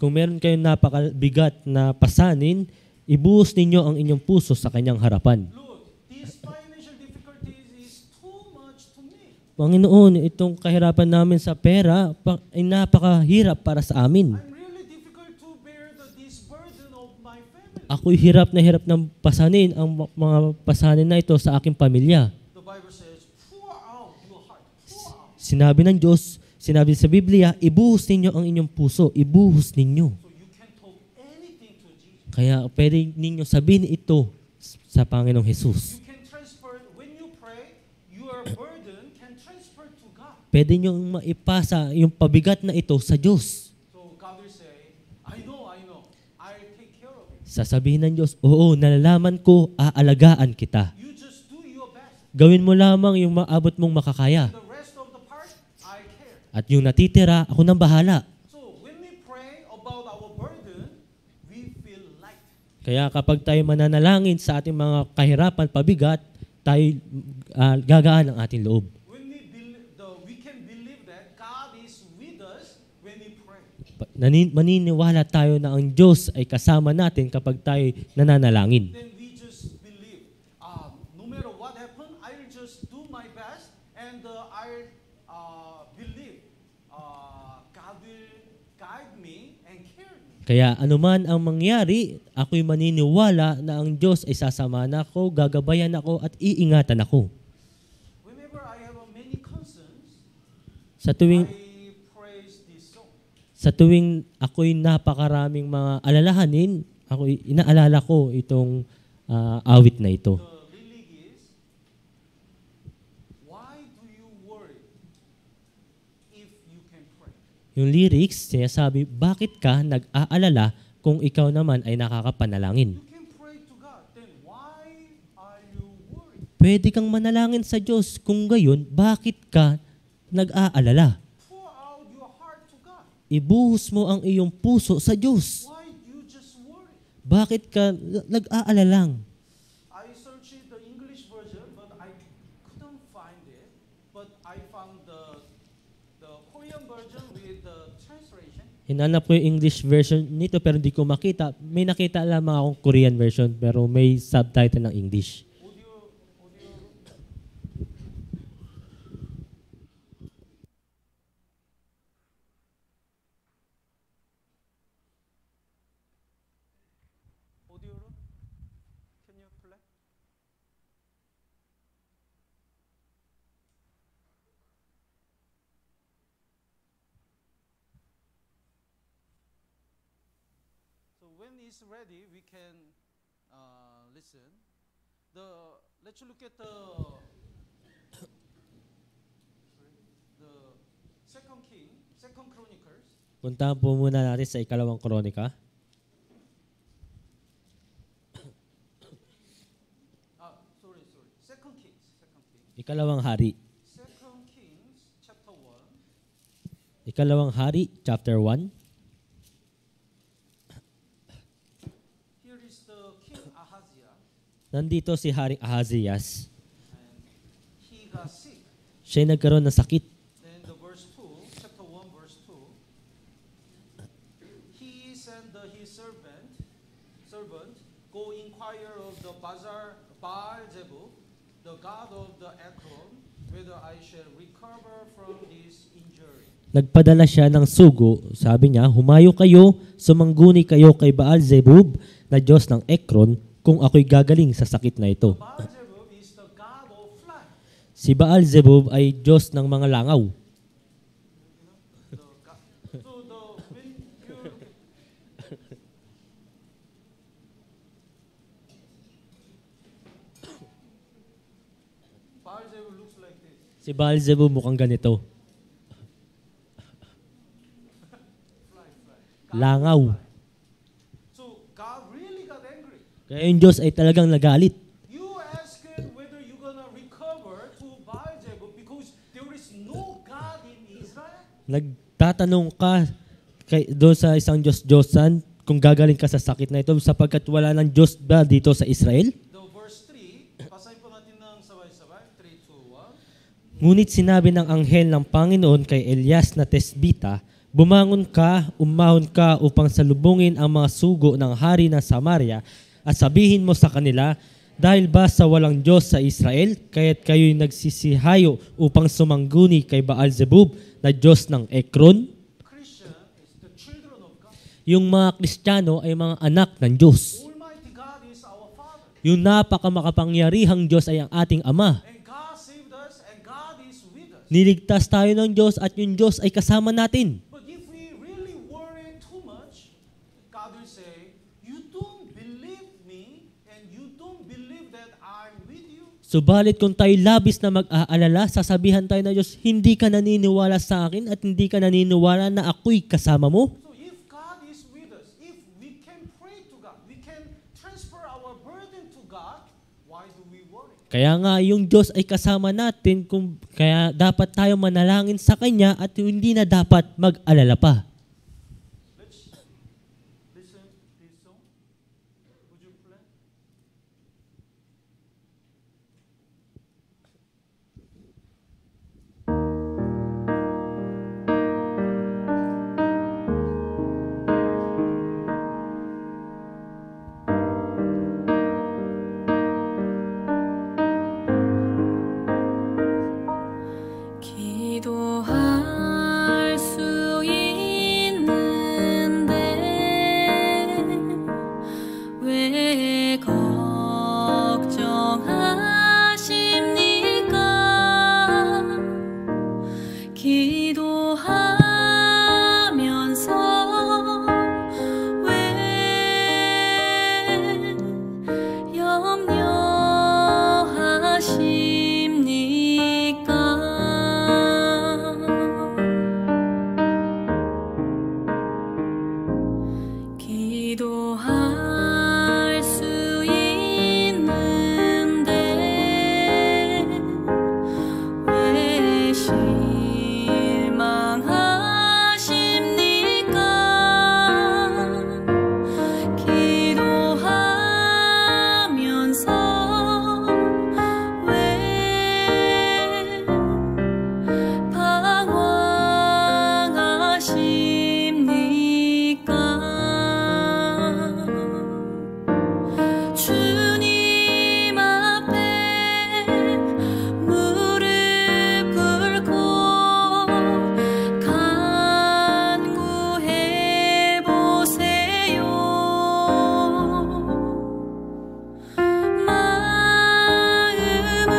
Kung meron kayong napakabigat na pasanin, ibuhos ninyo ang inyong puso sa Kanyang harapan. Lord, these financial difficulties is too much to me. Panginoon, itong kahirapan namin sa pera ay napakahirap para sa amin. I'm really difficult to bear this burden of my family. Ako'y hirap na hirap ng pasanin ang mga pasanin na ito sa aking pamilya. The Bible says, pour Sinabi ng Diyos, sinabi sa Biblia, ibuhos ninyo ang inyong puso, ibuhos ninyo. So you can talk anything to Jesus. Kaya pwede ninyo sabihin ito sa Panginoong Jesus. You can transfer, when you pray, your burden can transfer to God. Pwede nyo maipasa yung pabigat na ito sa Diyos. So God will say, I know, I'll take care of it. Sasabihin ng Diyos, oo, nalalaman ko, aalagaan kita. You just do your best. Gawin mo lamang yung maabot mong makakaya. The rest of the part, I care. At yung natitira, ako nang bahala. So when we pray about our burden, we feel light. Kaya kapag tayo mananalangin sa ating mga kahirapan, pabigat, tayo gagaan ang ating loob. When we can believe that God is with us when we pray. Maniniwala tayo na ang Diyos ay kasama natin kapag tayo nananalangin. Then we just believe, no matter what happened, I'll just do my best and I'll believe God will guide me and carry me. Kaya anuman ang mangyari, ako'y maniniwala na ang Diyos ay sasamahan ako, gagabayan ako at iingatan ako. Whenever I have many concerns, Sa tuwing I praise this song. Sa tuwing ako'y napakaraming mga alalahanin, ako'y inaalala ko itong awit na ito. The lyric is, why do you worry if you can pray? Yung lyrics, sinasabi, bakit ka nag-aalala kung ikaw naman ay nakakapanalangin? You can pray to God, then why are you worried? Pwede kang manalangin sa Diyos. Kung gayon, bakit ka nag-aalala? Pour out your heart to God. Ibuhos mo ang iyong puso sa Diyos. Why you just worry? Bakit ka nag-aalalang? I searched the English version, but I couldn't find it. But I found the Korean version with the translation. Hinanap ko yung English version nito pero hindi ko makita. May nakita lamang akong Korean version pero may subtitle ng English. Audio. Audio. Can you play? So when it's ready, we can listen. Let's look at the Second King, Second Chronicles. Puntahan po muna natin sa ikalawang kronika. Sorry. Second Kings. Ikalawang hari. Second Kings chapter 1. Ikalawang hari, chapter 1. Here is the King Ahaziah, Nandito si Haring Ahazias. and he got sick. Siya'y nagkaroon ng sakit. Then the verse 2, chapter 1, verse 2. He sent his servant, go inquire of the Baal-zebub, the god of the Ekron, whether I shall recover from this injury. Nagpadala siya ng sugo. Sabi niya, humayo kayo, sumangguni kayo kay Baal-zebub na Diyos ng Ekron kung ako'y gagaling sa sakit na ito. Baal-zebub is the god of fly. Si Baal-zebub ay Diyos ng mga langaw. When you Baal-zebub looks like this. Si Baal-zebub mukhang ganito. Fly. Langaw. So God really got angry. Kaya yung Diyos ay talagang nagalit. You ask him whether you're gonna recover to Baal-zebub because there is no God in Israel. Nagtatanong ka doon sa isang Diyos-Diyosan kung gagaling ka sa sakit na ito sapagkat wala ng Diyos ba dito sa Israel? The verse 3, basahin po natin ng sabay-sabay. 3, 2, 1. Ngunit sinabi ng anghel ng Panginoon kay Elias na Tesbita, bumangon ka, umahon ka upang salubungin ang mga sugo ng hari ng Samaria at sabihin mo sa kanila, dahil ba sa walang Diyos sa Israel, kaya't kayo'y nagsisihayo upang sumangguni kay Baal-zebub na Diyos ng Ekron? Christian is the children of God. Yung mga Kristiyano ay mga anak ng Diyos. Almighty God is our Father. Yung napakamakapangyarihang Diyos ay ang ating Ama. And God saved us and God is with us. Niligtas tayo ng Diyos at yung Diyos ay kasama natin. But if we really worry too much, God will say, you don't believe me and you don't believe that I'm with you. Subalit kung tayo labis na mag-aalala, sasabihan tayo ng Diyos, hindi ka naniniwala sa akin at hindi ka naniniwala na ako'y kasama mo. So if God is with us, if we can pray to God, we can transfer our burden to God, why do we worry? Kaya nga, yung Diyos ay kasama natin, kaya dapat tayo manalangin sa Kanya at hindi na dapat mag-alala pa. Let's listen this song. Would you play? 기도할 수 있는데 왜 걱정하십니까? 기도하면서 왜 염려하십니까? 기도할 수 있는데 왜 실망하십니까? 기도하면서 왜 방황하십니까? 주님 앞에 무릎 꿇고 간구해 보세요. 마음을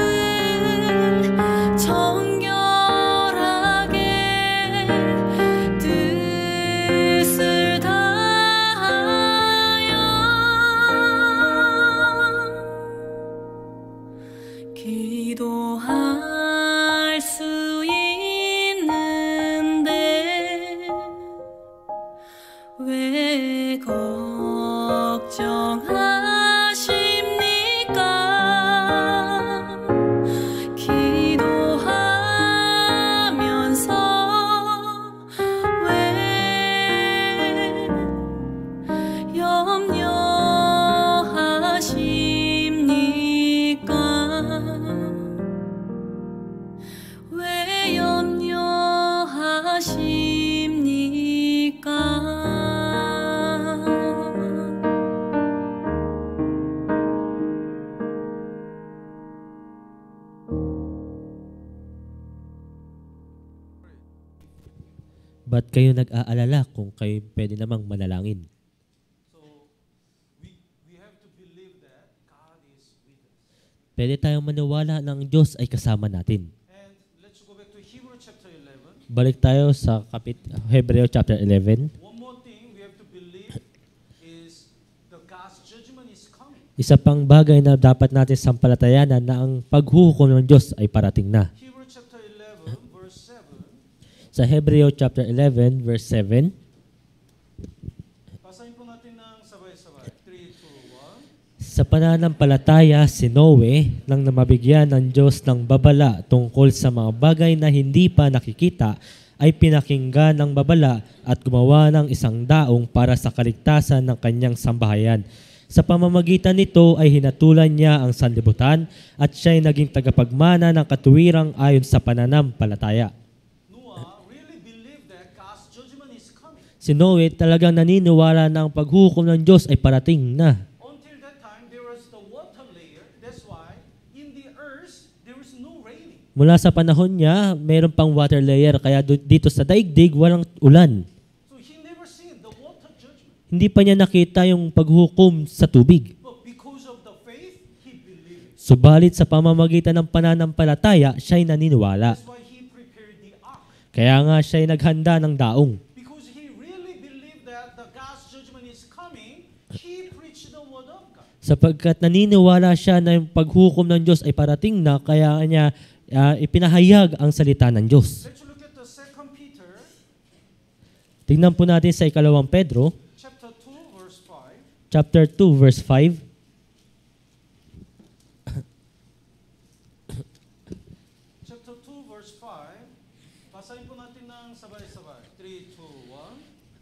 정결하게 뜻을 다하여 기도할 수 있는데 왜 걱정하십니까? 기도하면서 왜 염려하십니까? 왜 염려하십니까? Ba't kayo nag-aalala kung kayo pwede namang manalangin? So we have to believe that God is with us. Pwede tayong maniwala ng Diyos ay kasama natin. And let's go back to Hebrew chapter 11. Balik tayo sa Hebreo chapter 11. One more thing we have to believe is the God's judgment is coming. Isa pang bagay na dapat natin sampalatayanan na ang paghuhukom ng Diyos ay parating na. Hebrew chapter 11 verse 7. Sa Hebreo chapter 11 verse 7, Basahin po natin ng sabay-sabay. 3, 2, 1. sa pananampalataya si Noe nang namabigyan ng Diyos ng babala tungkol sa mga bagay na hindi pa nakikita ay pinakinggan ng babala at gumawa ng isang daong para sa kaligtasan ng kanyang sambahayan. Sa pamamagitan nito ay hinatulan niya ang sanlibutan at siya'y naging tagapagmana ng katuwirang ayon sa pananampalataya. Noah really believed that God's judgment is coming. Si Noe talagang naniniwala na ang paghukom ng Diyos ay parating na. Until that time, there was the water layer. That's why in the earth, there was no raining. Mula sa panahon niya, mayroon pang water layer kaya dito sa daigdig walang ulan. So he never seen the water judgment. Hindi pa niya nakita yung paghukom sa tubig. But because of the faith, he believed. Subalit sa pamamagitan ng pananampalataya, siya'y naniniwala. That's why he prepared Kaya nga siya ay naghanda ng daong. Because he really believed that the God's judgment is coming, he preached the word of God. Sapagkat naniniwala siya na yung paghukom ng Diyos ay parating na, kaya niya ipinahayag ang salita ng Diyos. Let's look at the 2 Peter Tingnan po natin sa 2 Pedro, chapter 2, verse 5. chapter 2, verse 5. Chapter 2, verse 5. Basahin po natin ng sabay-sabay. 3, 2,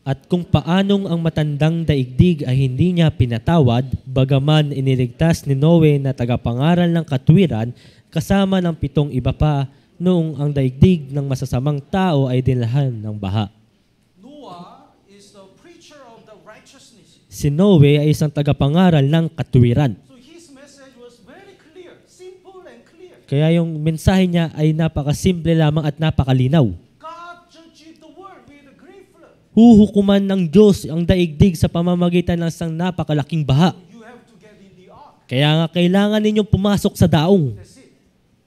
1. At kung paanong ang matandang daigdig ay hindi niya pinatawad, bagaman iniligtas ni Noe na tagapangaral ng katwiran, kasama ng 7 iba pa, noong ang daigdig ng masasamang tao ay dinlahan ng baha. Noah is the preacher of the righteousness. Si Noe ay isang tagapangaral ng katwiran. So his message was very clear, simple and clear. Kaya yung mensahe niya ay napakasimple lamang at napakalinaw. God judged the world with a great flood. Huhukuman ng Diyos ang daigdig sa pamamagitan ng isang napakalaking baha. You have to get in the ark. Kaya nga kailangan ninyong pumasok sa daong. That's it.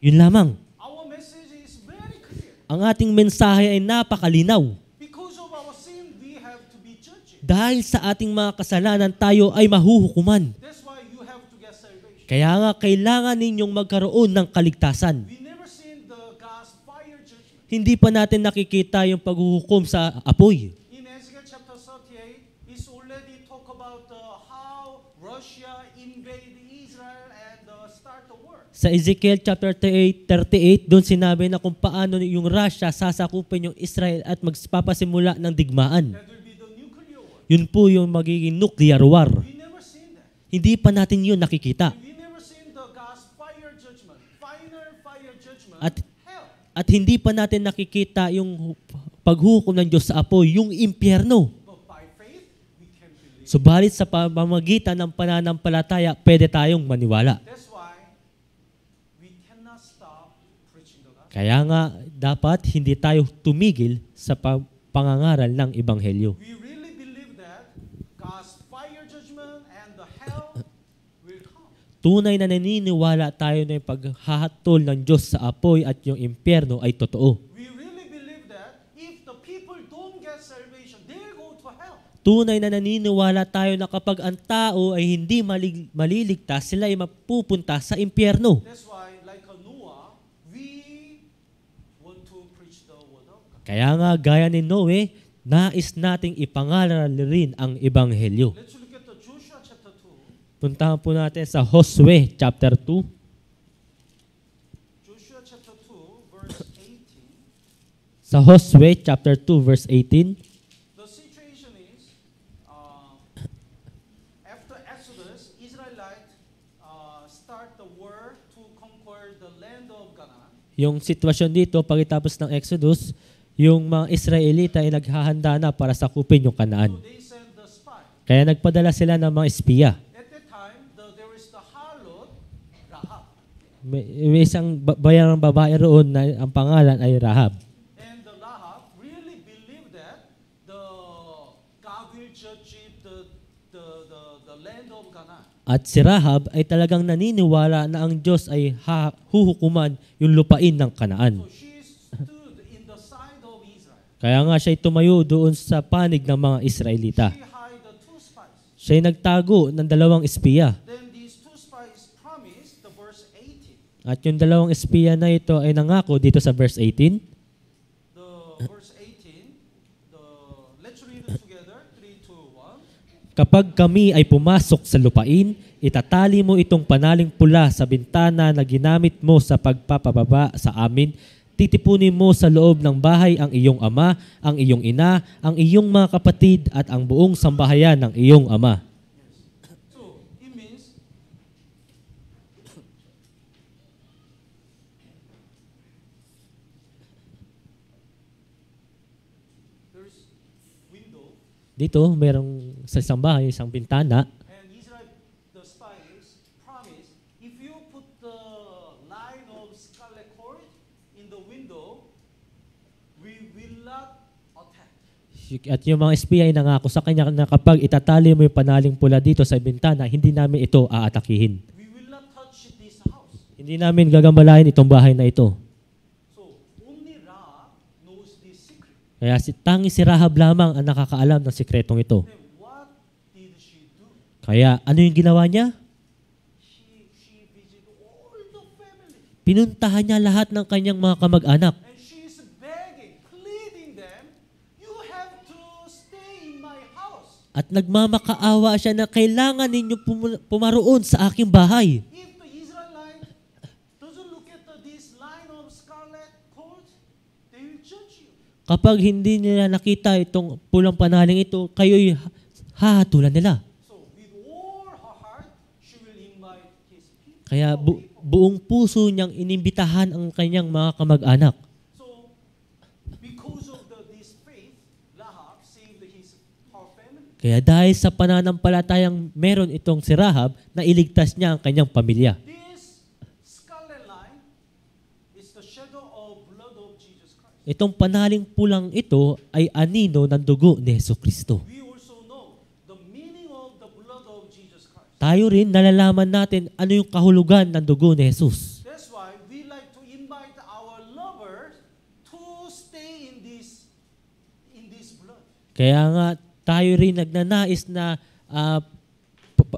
Yun lamang. Our message is very clear. Ang ating mensahe ay napakalinaw. Because of our sin, we have to be judged. Dahil sa ating mga kasalanan, tayo ay mahuhukuman. That's why you have to get salvation. Kaya nga kailangan ninyong magkaroon ng kaligtasan. We never seen the God's fire judgment. Hindi pa natin nakikita yung paghuhukom sa apoy. In Ezekiel chapter 38, it's already talk about how Russia invade Israel and start the war. Sa Ezekiel chapter 38, doon sinabi na kung paano yung Russia sasakupin yung Israel at magpapasimula ng digmaan. That will be the nuclear war. Yun po yung magiging nuclear war. We never seen that. Hindi pa natin yun nakikita. We never seen the God's fire judgment. Final fire judgment. At- hell. At hindi pa natin nakikita yung paghukom ng Diyos sa apoy, yung impyerno. But by faith, we can believe. Subalit sa pamamagitan ng pananampalataya, pwede tayong maniwala. That's why we cannot stop preaching the gospel. Kaya nga, dapat hindi tayo tumigil sa pangangaral ng Ebanghelyo. We really believe that God's fire judgment and the hell will come. Tunay na naniniwala tayo na yung paghahatol ng Diyos sa apoy at yung impyerno ay totoo. We really believe that if the people don't get salvation, they'll go to hell. Tunay na naniniwala tayo na kapag ang tao ay hindi maliligtas, sila ay mapupunta sa impyerno. That's why, like a Noah, we want to preach the word of God. Kaya nga, gaya ni Noe, nais nating ipangaral rin ang Ebanghelyo. Let's look at the Joshua chapter 2. Puntahan po natin sa Josue chapter 2. Joshua chapter 2, verse 18. Sa Josue chapter 2 verse 18, The situation is, after Exodus, Israelites start the war to conquer the land of Canaan. yung sitwasyon dito pagkatapos ng Exodus, yung mga Israelita ay naghahanda na para sakupin yung So Kanaan. they send the spy. Kaya nagpadala sila ng mga espiya. At that time, there is the harlot, Rahab. May isang bayarang babae roon na ang pangalan ay Rahab. And the Rahab really believed that God will judge the land of Canaan. At si Rahab ay talagang naniniwala na ang Diyos ay huhukuman yung lupain ng Kanaan. So she stood in the side of Israel. Kaya nga siya ay tumayo doon sa panig ng mga Israelita. She hired the 2 spies. Siya ay nagtago ng 2 espiya. Then these 2 spies promised the verse 18. At yung 2 espiya na ito ay nangako dito sa verse 18. The verse 18, let's read it together. 3, 2, 1. Kapag kami ay pumasok sa lupain, itatali mo itong panaling pula sa bintana na ginamit mo sa pagpapababa sa amin. Titipunin mo sa loob ng bahay ang iyong ama, ang iyong ina, ang iyong mga kapatid at ang buong sambahayan ng iyong ama. So, it means there is window Dito, merong sa isang bahay, isang bintana. and Israel, the spies promised if you put the line of scarlet cord in the window, we will not attack. At yung mga espiya ay nangako sa kanya na kapag itatali mo yung panaling pula dito sa bintana, hindi namin ito aatakihin. We will not touch this house. Hindi namin gagambalain itong bahay na ito. So, only Ra knows this Kaya tanging si Rahab lamang ang nakakaalam ng sikretong ito. Then what did she do? Kaya ano yung ginawa niya? She visited all the family. Pinuntahan niya lahat ng kanyang mga kamag-anak. And she is begging, pleading them, you have to stay in my house. At nagmamakaawa siya na kailangan ninyo pumaroon sa aking bahay. If the Israelite doesn't look at this line of scarlet cord, they will judge you. Kapag hindi nila nakita itong pulang panaling ito, kayo'y hahatulan nila. So with all her heart, she will invite his people. Kaya buong puso niyang inimbitahan ang kanyang mga kamag-anak. So because of this faith, Rahab saved her family. Kaya dahil sa pananampalatayang meron itong si Rahab, na iligtas niya ang kanyang pamilya. This scarlet line is the shadow of blood of Jesus Christ. Itong panaling pulang ito ay anino ng dugo ni Jesucristo. We also know the meaning of the blood of Jesus Christ. Tayo rin nalalaman natin ano yung kahulugan ng dugo ni Jesus. That's why we like to invite our lovers to stay in this blood. Kaya nga tayo rin nagnanais na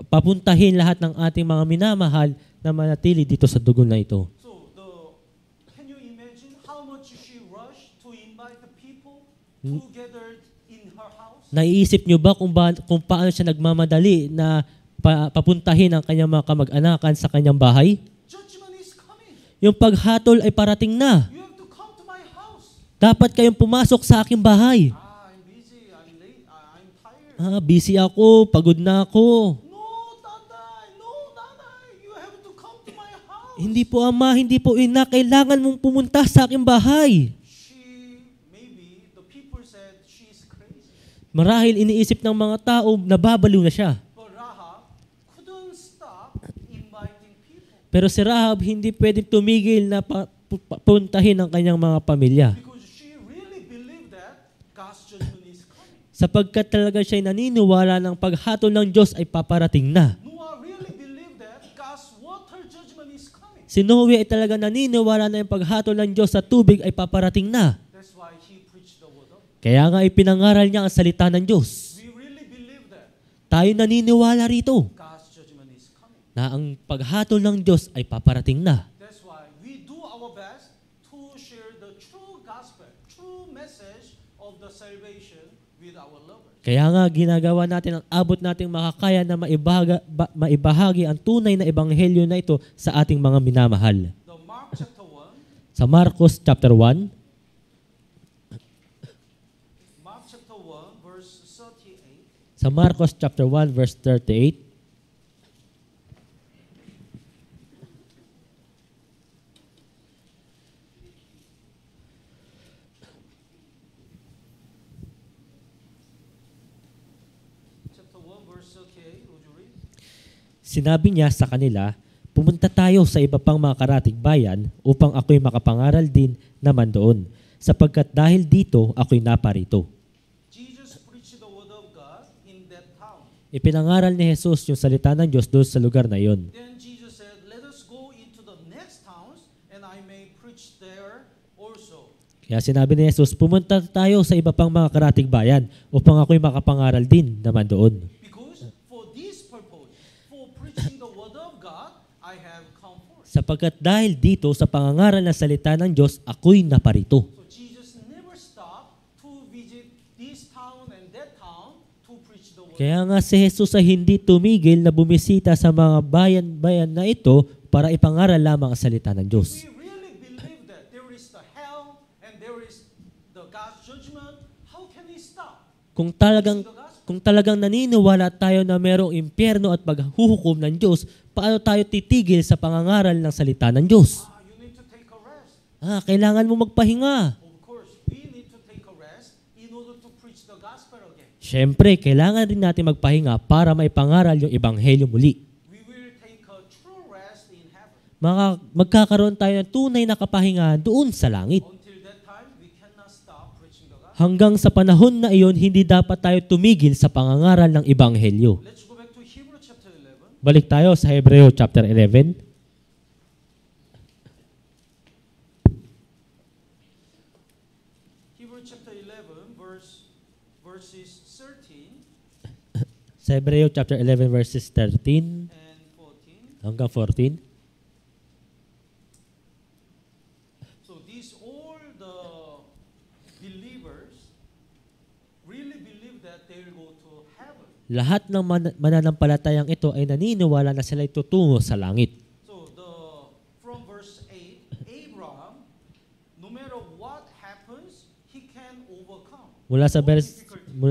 papuntahin lahat ng ating mga minamahal na manatili dito sa dugo na ito. So can you imagine how much she rushed to invite the people to gather in her house? Naiisip nyo ba kung paano siya nagmamadali na papuntahin ang kanyang mga kamag-anakan sa kanyang bahay? Judgment is coming. Yung paghatol ay parating na. You have to come to my house. Dapat kayong pumasok sa aking bahay. I'm busy. I'm late. I'm tired. Busy ako, pagod na ako. No, Tatay. You have to come to my house. Hindi po ama, hindi po ina, kailangan mong pumunta sa aking bahay. Maybe the people said she's crazy. Marahil iniisip ng mga tao, nababaliw na siya. But Rahab couldn't stop inviting people Pero si Rahab hindi pwedeng tumigil na puntahin ang kanyang mga pamilya. because she really believed that God's judgment is coming. Sapagkat talaga siya'y naniniwala ng paghatol ng Diyos ay paparating na. Noah really believed that God's water judgment is coming. Si Noe ay talaga naniniwala na yung paghatol ng Diyos sa tubig ay paparating na. That's why he preached the word of God. Kaya nga ipinangaral niya ang salita ng Diyos. We really believe that Tayo naniniwala rito God's judgment is coming. na ang paghatol ng Diyos ay paparating na. That's why we do our best to share the true gospel, true message of the salvation with our lovers. Kaya nga ginagawa natin ang abot nating makakaya na maibahagi ang tunay na ebanghelyo na ito sa ating mga minamahal. The Mark chapter 1, Sa Marcos chapter 1, Mark chapter 1 verse 38. sa Marcos chapter 1 verse 38, Chapter 1 verse 38. Would you read? sinabi niya sa kanila, pumunta tayo sa iba pang mga karatig bayan upang ako'y makapangaral din naman doon, sapagkat dahil dito ako'y naparito. Jesus preached the word of God in that town. Ipinangaral ni Jesus yung salita ng Diyos doon sa lugar na yon. Then Jesus said, let us go into the next towns and I may preach there also. Kaya sinabi ni Jesus, pumunta tayo sa iba pang mga karatig bayan upang ako'y makapangaral din naman doon. Because for this purpose, for preaching the word of God, I have come forth. Sapagkat dahil dito sa pangangaral ng salita ng Diyos, ako'y naparito. So Jesus never stopped to visit this town and that town to preach the word. Kaya nga si Jesus ay hindi tumigil na bumisita sa mga bayan-bayan na ito para ipangaral lamang ang salita ng Diyos. We really believe that there is the hell and there is the God's judgment. How can we stop? Kung talagang naniniwala tayo na merong impyerno at paghuhukom ng Diyos, paano tayo titigil sa pangangaral ng salita ng Diyos? You need to take a rest. Kailangan mo magpahinga. Of course, we need to take a rest in order to preach the gospel again. Siyempre, kailangan rin natin magpahinga para maipangaral yung ebanghelyo muli. We will take a true rest in heaven. Magkakaroon tayo ng tunay na kapahinga doon sa langit. Until that time, we cannot stop preaching the gospel. Hanggang sa panahon na iyon, hindi dapat tayo tumigil sa pangangaral ng ebanghelyo. Let's go back to Hebrew chapter 11. Balik tayo sa Hebreo chapter 11. Hebrew chapter 11, Sa Hebreo chapter 11 verses 13 and 14. hanggang 14. So these all the believers really believe that they will go to heaven. Lahat ng mananampalatayang ito ay naniniwala na sila ay tutungo sa langit. So from verse 8, Abraham, no matter what happens, he can overcome. Mula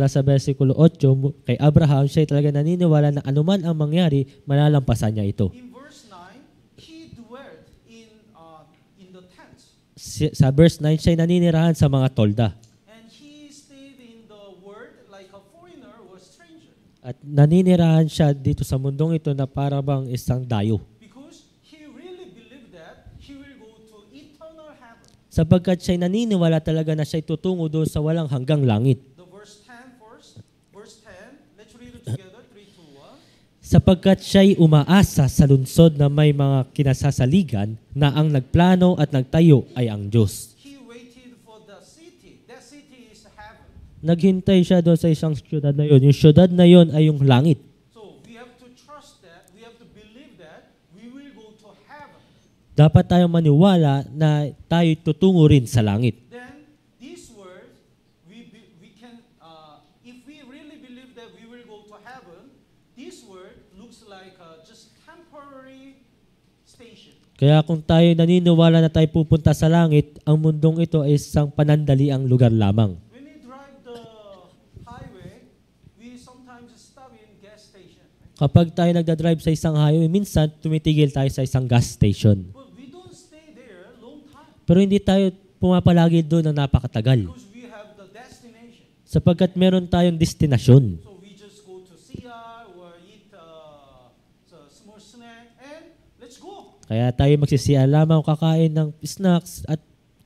sa versikulo 8, kay Abraham, siya ay talaga naniniwala na anuman ang mangyari, malalampasan niya ito. In verse 9, he dwelt in the tents, Sa verse 9, siya ay naninirahan sa mga tolda. and he stayed in the world like a foreigner or stranger, At naninirahan siya dito sa mundong ito na para bang isang dayo. because he really believed that he will go to eternal heaven. Sapagkat siya ay naniniwala talaga na siya ay tutungo doon sa walang hanggang langit. The verse 10 first, verse 10, let's read it together, 3, 2, 1. Sapagkat siya ay umaasa sa lungsod na may mga kinasasaligan na ang nagplano at nagtayo ay ang Diyos. He waited for the city. That city is heaven. Naghintay siya doon sa isang syudad na yun. Yung syudad na yun ay yung langit. So we have to trust that, we have to believe that we will go to heaven. Dapat tayong maniwala na tayo tutungo rin sa langit. Then this word, we can, if we really believe that we will go to heaven, this word looks like just temporary station. Kaya kung tayo naniniwala na tayo pupunta sa langit, ang mundong ito ay isang panandaliang lugar lamang. When we drive the highway, we sometimes stop in gas station. Right? Kapag tayo nagdadrive sa isang highway, minsan tumitigil tayo sa isang gas station. But we don't stay there long time Pero hindi tayo pumapalagi doon ng napakatagal. because we have the destination. Sapagkat meron tayong destinasyon. So we just go to CR or eat a small snack and let's go. Kaya tayo magsisiya lamang, kakain ng snacks at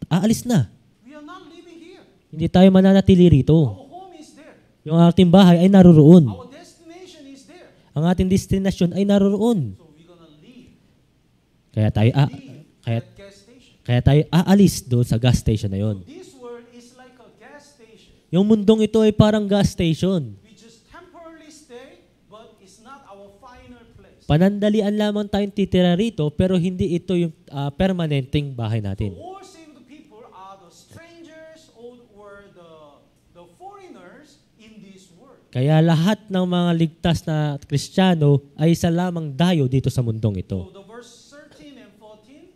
aalis na. We are not living here. Hindi tayo mananatili rito. Our home is there. Yung ating bahay ay naroroon. Our destination is there. Ang ating destinasyon ay naroroon. So we're gonna leave. Kaya tayo Leave kaya, that gas station. kaya tayo aalis doon sa gas station na yon. This world is like a gas station. Yung mundong ito ay parang gas station. We just temporarily stay, but it's not our final place. Panandalian lamang tayong titira rito, pero hindi ito yung permanenteng bahay So natin. all saved people are the strangers or the foreigners in this world. Kaya lahat ng mga ligtas na Kristiyano ay isa lamang dayo dito sa mundong ito. So the verse 13 and 14,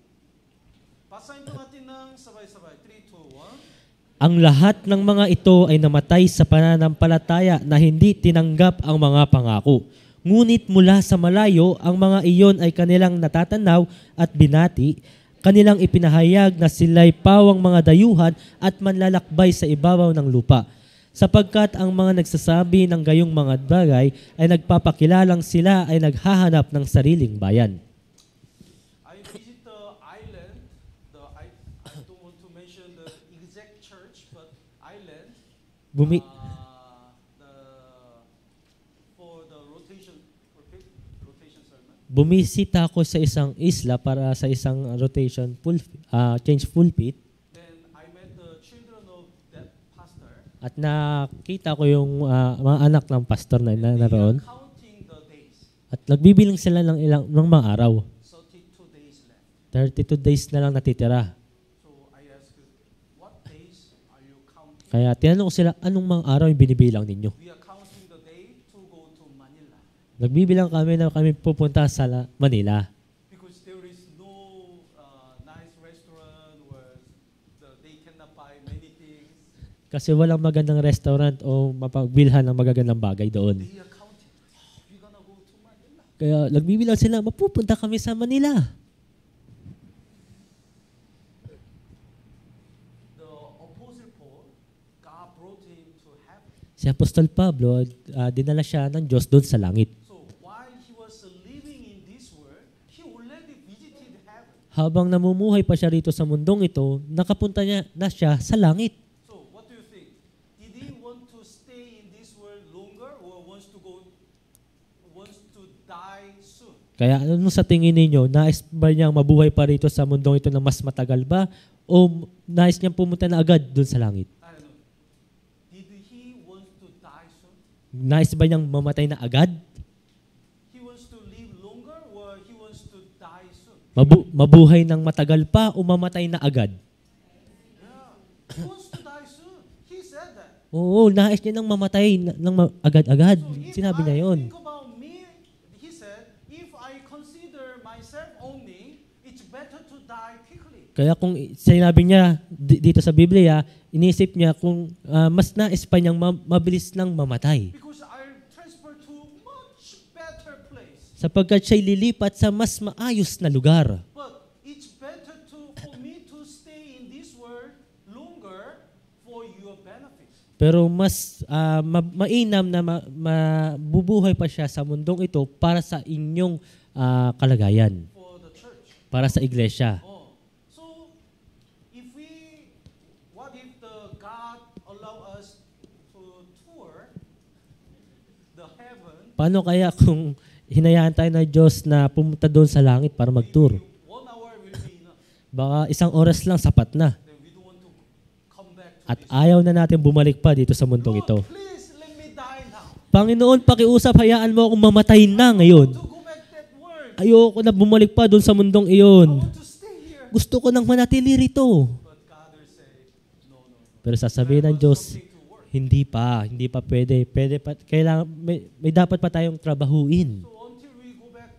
basahin po natin ng sabay-sabay. 3, 2, 1. Ang lahat ng mga ito ay namatay sa pananampalataya na hindi tinanggap ang mga pangako. Ngunit mula sa malayo, ang mga iyon ay kanilang natatanaw at binati, kanilang ipinahayag na sila'y pawang mga dayuhan at manlalakbay sa ibabaw ng lupa. Sapagkat ang mga nagsasabi ng gayong mga bagay ay nagpapakilalang sila ay naghahanap ng sariling bayan. I visit the island. I don't want to mention the exact church, but island. Bumi- For the rotation sermon. Bumisita ako sa isang isla para sa isang rotation change pulpit. Then I met the children of that pastor. At nakita ko yung mga anak ng pastor na naroon. They are counting the days. At nagbibilang sila ng mga araw. 32 days left. 32 days na lang natitira. So I asked, what days are you counting? Kaya tinanong ko sila, anong mga araw yung binibilang ninyo? We are counting the day to go to Manila. Nagbibilang kami na kami pupunta sa Manila. Because there is no nice restaurant where they cannot buy many things. Kasi walang magandang restaurant o mapagbilhan ng magagandang bagay doon. They are counting. We're gonna go to Manila. Kaya nagbibilang sila, mapupunta kami sa Manila. The Apostle Paul, God brought him to heaven. Si Apostol Pablo, dinala siya ng Diyos doon sa langit. So while he was living in this world, he already visited heaven. Habang namumuhay pa siya rito sa mundong ito, nakapunta na siya sa langit. So what do you think? Did he want to stay in this world longer or wants to die soon? Kaya ano sa tingin ninyo, nais ba niyang mabuhay pa rito sa mundong ito na mas matagal ba? O nais niyang pumunta na agad doon sa langit? I don't know. Did he want to die soon? Nais ba niyang mamatay na agad? He wants to live longer or he wants to die soon? Mabuhay ng matagal pa o mamatay na agad? Yeah. He wants to die soon. He said that. Oo, nais niya nang mamatay agad-agad. So if Sinabi I niya yon. think about me, he said, if I consider myself only, it's better to die quickly. Kaya kung sinabi niya dito sa Biblia, inisip niya kung mas nais pa niyang mabilis lang mamatay. Because I'll transfer to much better place. Sapagkat siya'y lilipat sa mas maayos na lugar. But it's better for me to stay in this world longer for your benefit. Pero mas mainam na mabubuhay pa siya sa mundong ito para sa inyong kalagayan, For the church. para sa iglesia. Oh. So, what if the God allow us to tour the heaven? Paano kaya kung hinayaan tayo ng Diyos na pumunta doon sa langit para mag-tour? 1 hour will be enough. Baka 1 oras lang sapat na. Then we don't want to come back to At this. ayaw na natin bumalik pa dito sa mundong ito. Lord, please let me die now. Panginoon, pakiusap, hayaan mo akong mamatay na ngayon. To go back that world. Ayoko na bumalik pa doon sa mundong I iyon. want to stay here. Gusto ko nang manatili rito. But God will say, no. Pero sasabihin ng Diyos, Something to work. hindi pa pwede. Kailangan, may dapat pa tayong trabahuin. So until we go back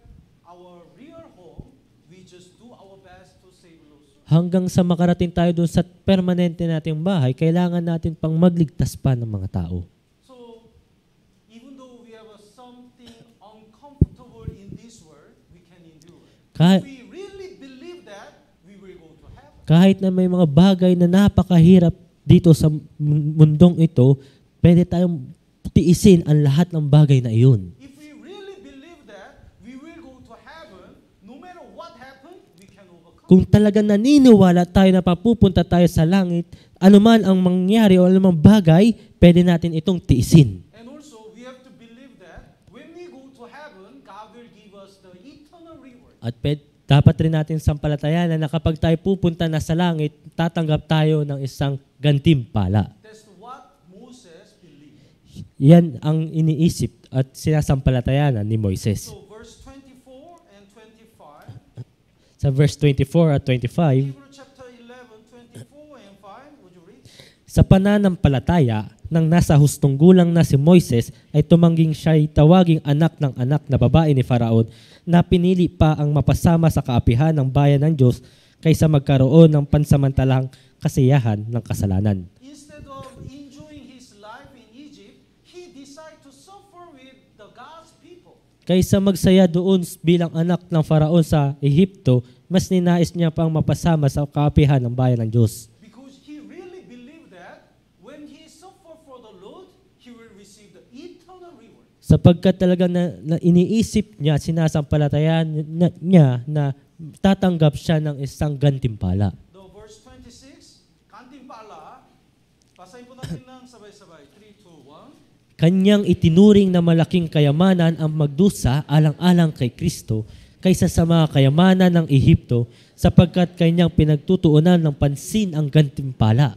our real home, we just do our best to save those souls. Hanggang sa makarating tayo doon sa permanente nating bahay, kailangan natin pang magligtas pa ng mga tao. So even though we have something uncomfortable in this world, we can endure. Kahit, If we really believe that, we will go to heaven. kahit na may mga bagay na napakahirap dito sa mundong ito, pwede tayong tiisin ang lahat ng bagay na iyon. If we really believe that, we will go to heaven, no matter what happens, we can overcome. Kung talagang naniniwala tayo na papupunta tayo sa langit, anuman ang mangyari o anumang bagay, pwede natin itong tiisin. And also, we have to believe that when we go to heaven, God will give us the eternal reward. At dapat rin natin sampalatayanan na kapag tayo pupunta na sa langit, tatanggap tayo ng isang gantimpala. That's what Moses believed. Yan ang iniisip at sinasampalatayanan ni Moises. So verse 24 and 25, Sa verse 24 at 25, Hebrew chapter 11, 24 and 5, would you read? sa pananampalataya ng nasa hustong gulang na si Moises ay tumangging siya'y tawaging anak na babae ni Faraon na pinili pa ang mapasama sa kaapihan ng bayan ng Diyos kaysa magkaroon ng pansamantalang kasiyahan ng kasalanan. Instead of enjoying his life in Egypt, he decided to suffer with the God's people. Kaysa magsaya doon bilang anak ng Faraon sa Ehipto, mas ninais niya pang mapasama sa kaapihan ng bayan ng Diyos. Because he really believed that when he suffered for the Lord, he will receive the eternal reward. Sapagkat talaga na iniisip niya, sinasampalatayan niya na tatanggap siya ng isang gantimpala. The verse 26, Kantimpala, basahin po natin ng sabay-sabay. 3, 2, 1. Kanyang itinuring na malaking kayamanan ang magdusa alang-alang kay Kristo kaysa sa mga kayamanan ng Ehipto sapagkat kanyang pinagtutuunan ng pansin ang gantimpala.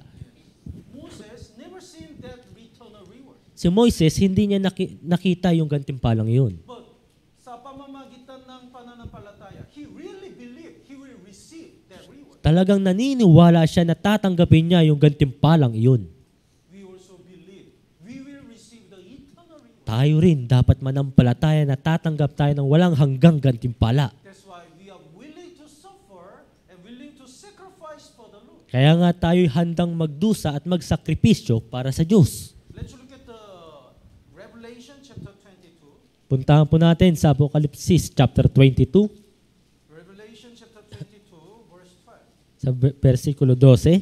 Moses never seen that eternal reward. Si Moises, hindi niya nakita yung gantimpalang yun. But sa pamamagitan ng pananampalataya, he really believed he will receive that reward. Talagang naniniwala siya na tatanggapin niya yung gantimpalang iyon. We also believe we will receive the eternal reward. Tayo rin dapat manampalataya na tatanggap tayo ng walang hanggang gantimpala. That's why we are willing to suffer and willing to sacrifice for the Lord. Kaya nga tayo'y handang magdusa at magsakripisyo para sa Diyos. Let's look at the Revelation chapter 22. Puntahan po natin sa Apokalipsis chapter 22, Revelation chapter 22, verse 12. sa versikulo 12.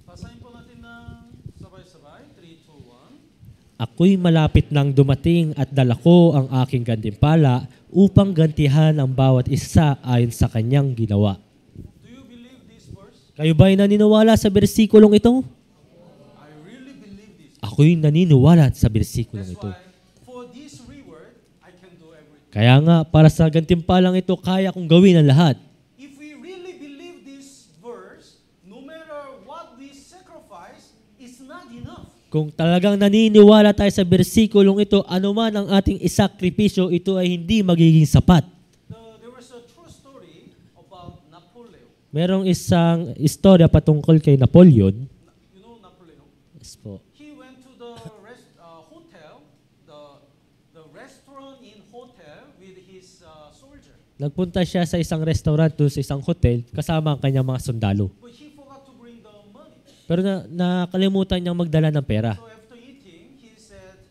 Basahin po natin ng sabay-sabay. 3, 2, 1. Ako'y malapit nang dumating at dala ko ang aking gantimpala upang gantihan ang bawat isa ayon sa kanyang ginawa. Do you believe this verse? Kayo ba'y naniniwala sa bersikulong ito? I really believe this. Ako'y naniniwala sa bersikulong That's ito. why for this reward, I can do everything. Kaya nga, para sa gantimpalang ito, kaya kong gawin ang lahat. If we really believe this verse, no matter what we sacrifice, Kung talagang naniniwala tayo sa bersikulong ito, anuman ang ating isakripisyo, ito ay hindi magiging sapat. There was a true story about Napoleon. Merong isang istorya patungkol kay Napoleon. You know Napoleon? Yes po. He went to the hotel, the restaurant in hotel with his soldier. Nagpunta siya sa isang restaurant doon sa isang hotel kasama ang kanyang mga sundalo. But he forgot to bring the money. Pero nakalimutan niyang magdala ng pera. So after eating, he said,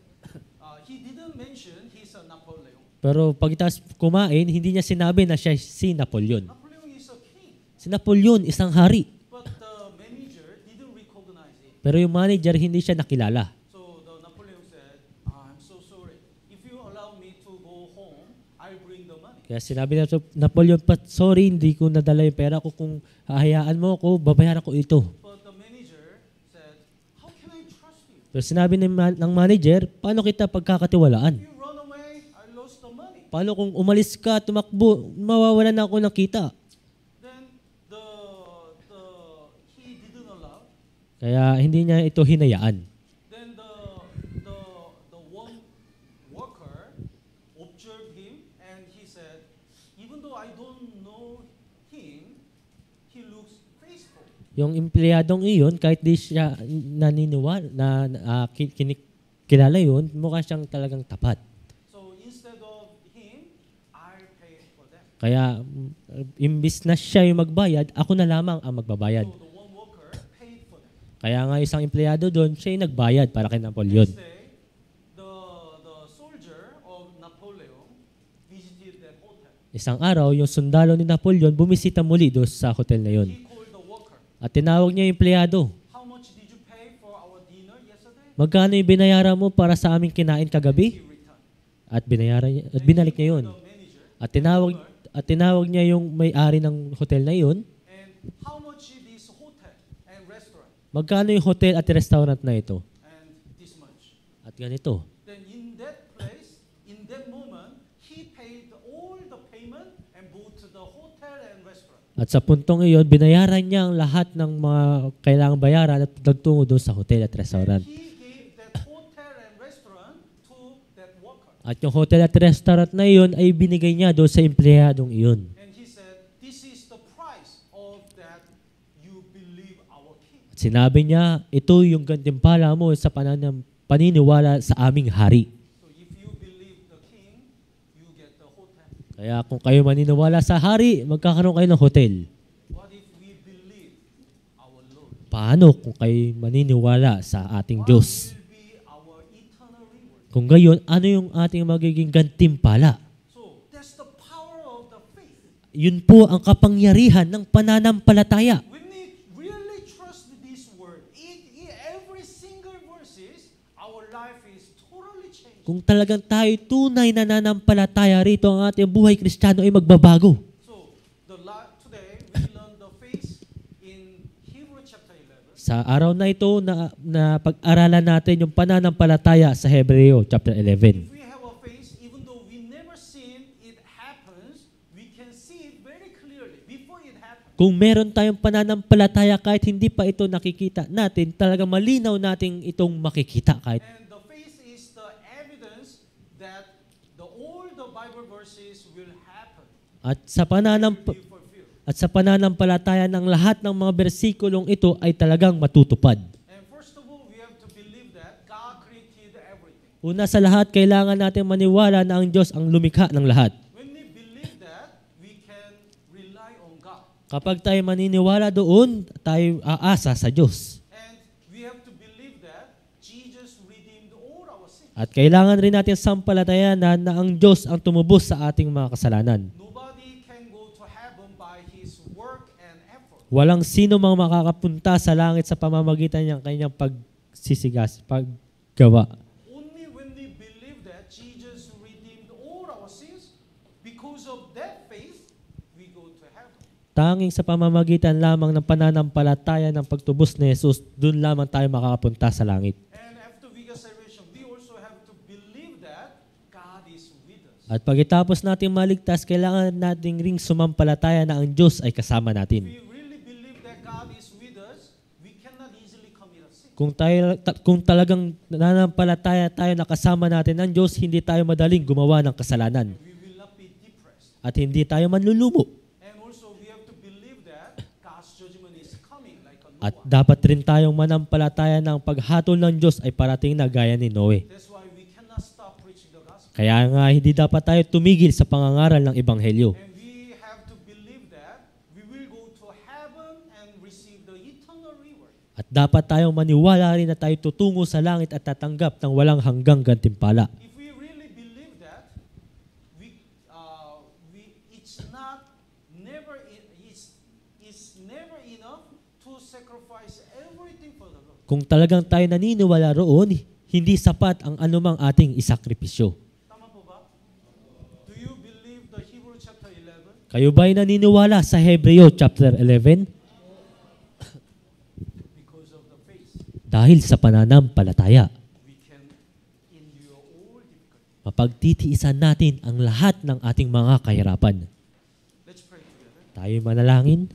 he didn't mention he's a Napoleon. Pero pagkatapos kumain, hindi niya sinabi na siya si Napoleon. Napoleon is a king. Si Napoleon, isang hari. But the manager didn't recognize it. Pero yung manager, hindi siya nakilala. So the Napoleon said, I'm so sorry. If you allow me to go home, I'll bring the money. Kaya sinabi na Napoleon, sorry, hindi ko nadala yung pera ko. Kung hahayaan mo ako, babayaran ko ito. But the manager said, how can I trust you? Pero sinabi ng manager, paano kita pagkakatiwalaan? If you run away, I lost the money. Paano kung umalis ka, tumakbo, mawawalan na ako ng kita? Then he didn't allow. Kaya hindi niya ito hinayaan. Then the one worker observed him and he said, even though I don't know him, he looks faithful. Yung empleyadong iyon, kahit di siya naniniwala, kilala yun, mukha siyang talagang tapat. So instead of him, I'll pay for them. Kaya imbis na siya yung magbayad, ako na lamang ang magbabayad. So the one worker paid for them. Kaya nga isang empleyado doon, siya yung nagbayad para kay Napoleon. Next day, the soldier of Napoleon visited that hotel. Isang araw, yung sundalo ni Napoleon bumisita muli doon sa hotel na yun. He called the worker. At tinawag niya yung empleyado. How much did you pay for our dinner yesterday? Magkano yung binayaran mo para sa aming kinain kagabi? He returned. At binayaran niya, at binalik niya yun. The manager. At tinawag niya yung may-ari ng hotel na yun. And how much is this hotel and restaurant? Magkano yung hotel at restaurant na ito? And this much. At ganito. Then in that place, in that moment, he paid all the payment and bought the hotel and restaurant. At sa puntong iyon, binayaran niya ang lahat ng mga kailangang bayaran at nagtungo doon sa hotel at restaurant. He gave that hotel and restaurant to that worker. At yung hotel at restaurant na iyon ay binigay niya doon sa empleyadong iyon. And he said, this is the price of that you believe our king. At sinabi niya, ito yung gantimpala mo sa paniniwala sa aming hari. So if you believe the king, you get the hotel. Kaya kung kayo maniniwala sa hari, magkakaroon kayo ng hotel. What if we believe our Lord? Paano kung kayo maniniwala sa ating What Diyos? will be our eternal reward? Kung gayon, ano yung ating magiging gantimpala? So that's the power of the faith. Yun po ang kapangyarihan ng pananampalataya. When we really trust this word, in every single verses, our life is totally changed. Kung talagang tayo tunay na nananampalataya rito, ang ating buhay Kristiyano ay magbabago. So today we learn the faith in Hebrew chapter 11. Sa araw na ito, na pag-aralan natin yung pananampalataya sa Hebreo chapter 11. If we have a faith, even though we never seen it happens, we can see it very clearly before it happens. Kung meron tayong pananampalataya kahit hindi pa ito nakikita natin, talagang malinaw nating itong makikita kahit. And the faith is the evidence that all the Bible verses will happen, At sa will be fulfilled. pananampalataya ng lahat ng mga bersikulong ito ay talagang matutupad. And first of all, we have to believe that God created everything. Una sa lahat, kailangan natin maniwala na ang Diyos ang lumikha ng lahat. When we believe that, we can rely on God. Kapag tayo maniniwala doon, tayo aasa sa Diyos. And we have to believe that Jesus redeemed all our sins. At kailangan rin natin sampalatayanan na ang Diyos ang tumubos sa ating mga kasalanan. Nobody can go to heaven by his work and effort. Walang sino mang makakapunta sa langit sa pamamagitan ng kanyang paggawa. Only when we believe that Jesus redeemed all our sins, because of that faith, we go to heaven. Tanging sa pamamagitan lamang ng pananampalataya ng pagtubos ni Jesus, doon lamang tayo makakapunta sa langit. And after we get salvation, we also have to believe that God is with us. At pagkatapos nating maligtas, kailangan nating ring sumampalataya na ang Diyos ay kasama If natin. we really believe that God is with us, we cannot easily commit a sin. Kung talagang nananampalataya tayo na kasama natin ang Diyos, hindi tayo madaling gumawa ng kasalanan. We will not be depressed. At hindi tayo manlulumo. And also, we have to believe that God's judgment is coming like a At Noah. dapat rin tayong manampalataya ng paghatol ng Diyos ay parating na gaya ni Noe. That's why we cannot stop preaching the gospel. Kaya nga hindi dapat tayo tumigil sa pangangaral ng Ebanghelyo. And we have to believe that we will go to heaven and receive the eternal reward. At dapat tayong maniwala rin na tayo tutungo sa langit at tatanggap ng walang hanggang gantimpala. If we really believe that, it's never enough to sacrifice everything for the Lord. Kung talagang tayo naniniwala roon, hindi sapat ang anumang ating isakripisyo. Tama po ba? Do you believe the Hebrew chapter 11? Kayo ba'y naniniwala sa Hebreo chapter 11? Because of the faith, Dahil sa pananampalataya, we can endure all difficulty. mapagtitiisan natin ang lahat ng ating mga kahirapan. Let's pray together. Tayo'y manalangin.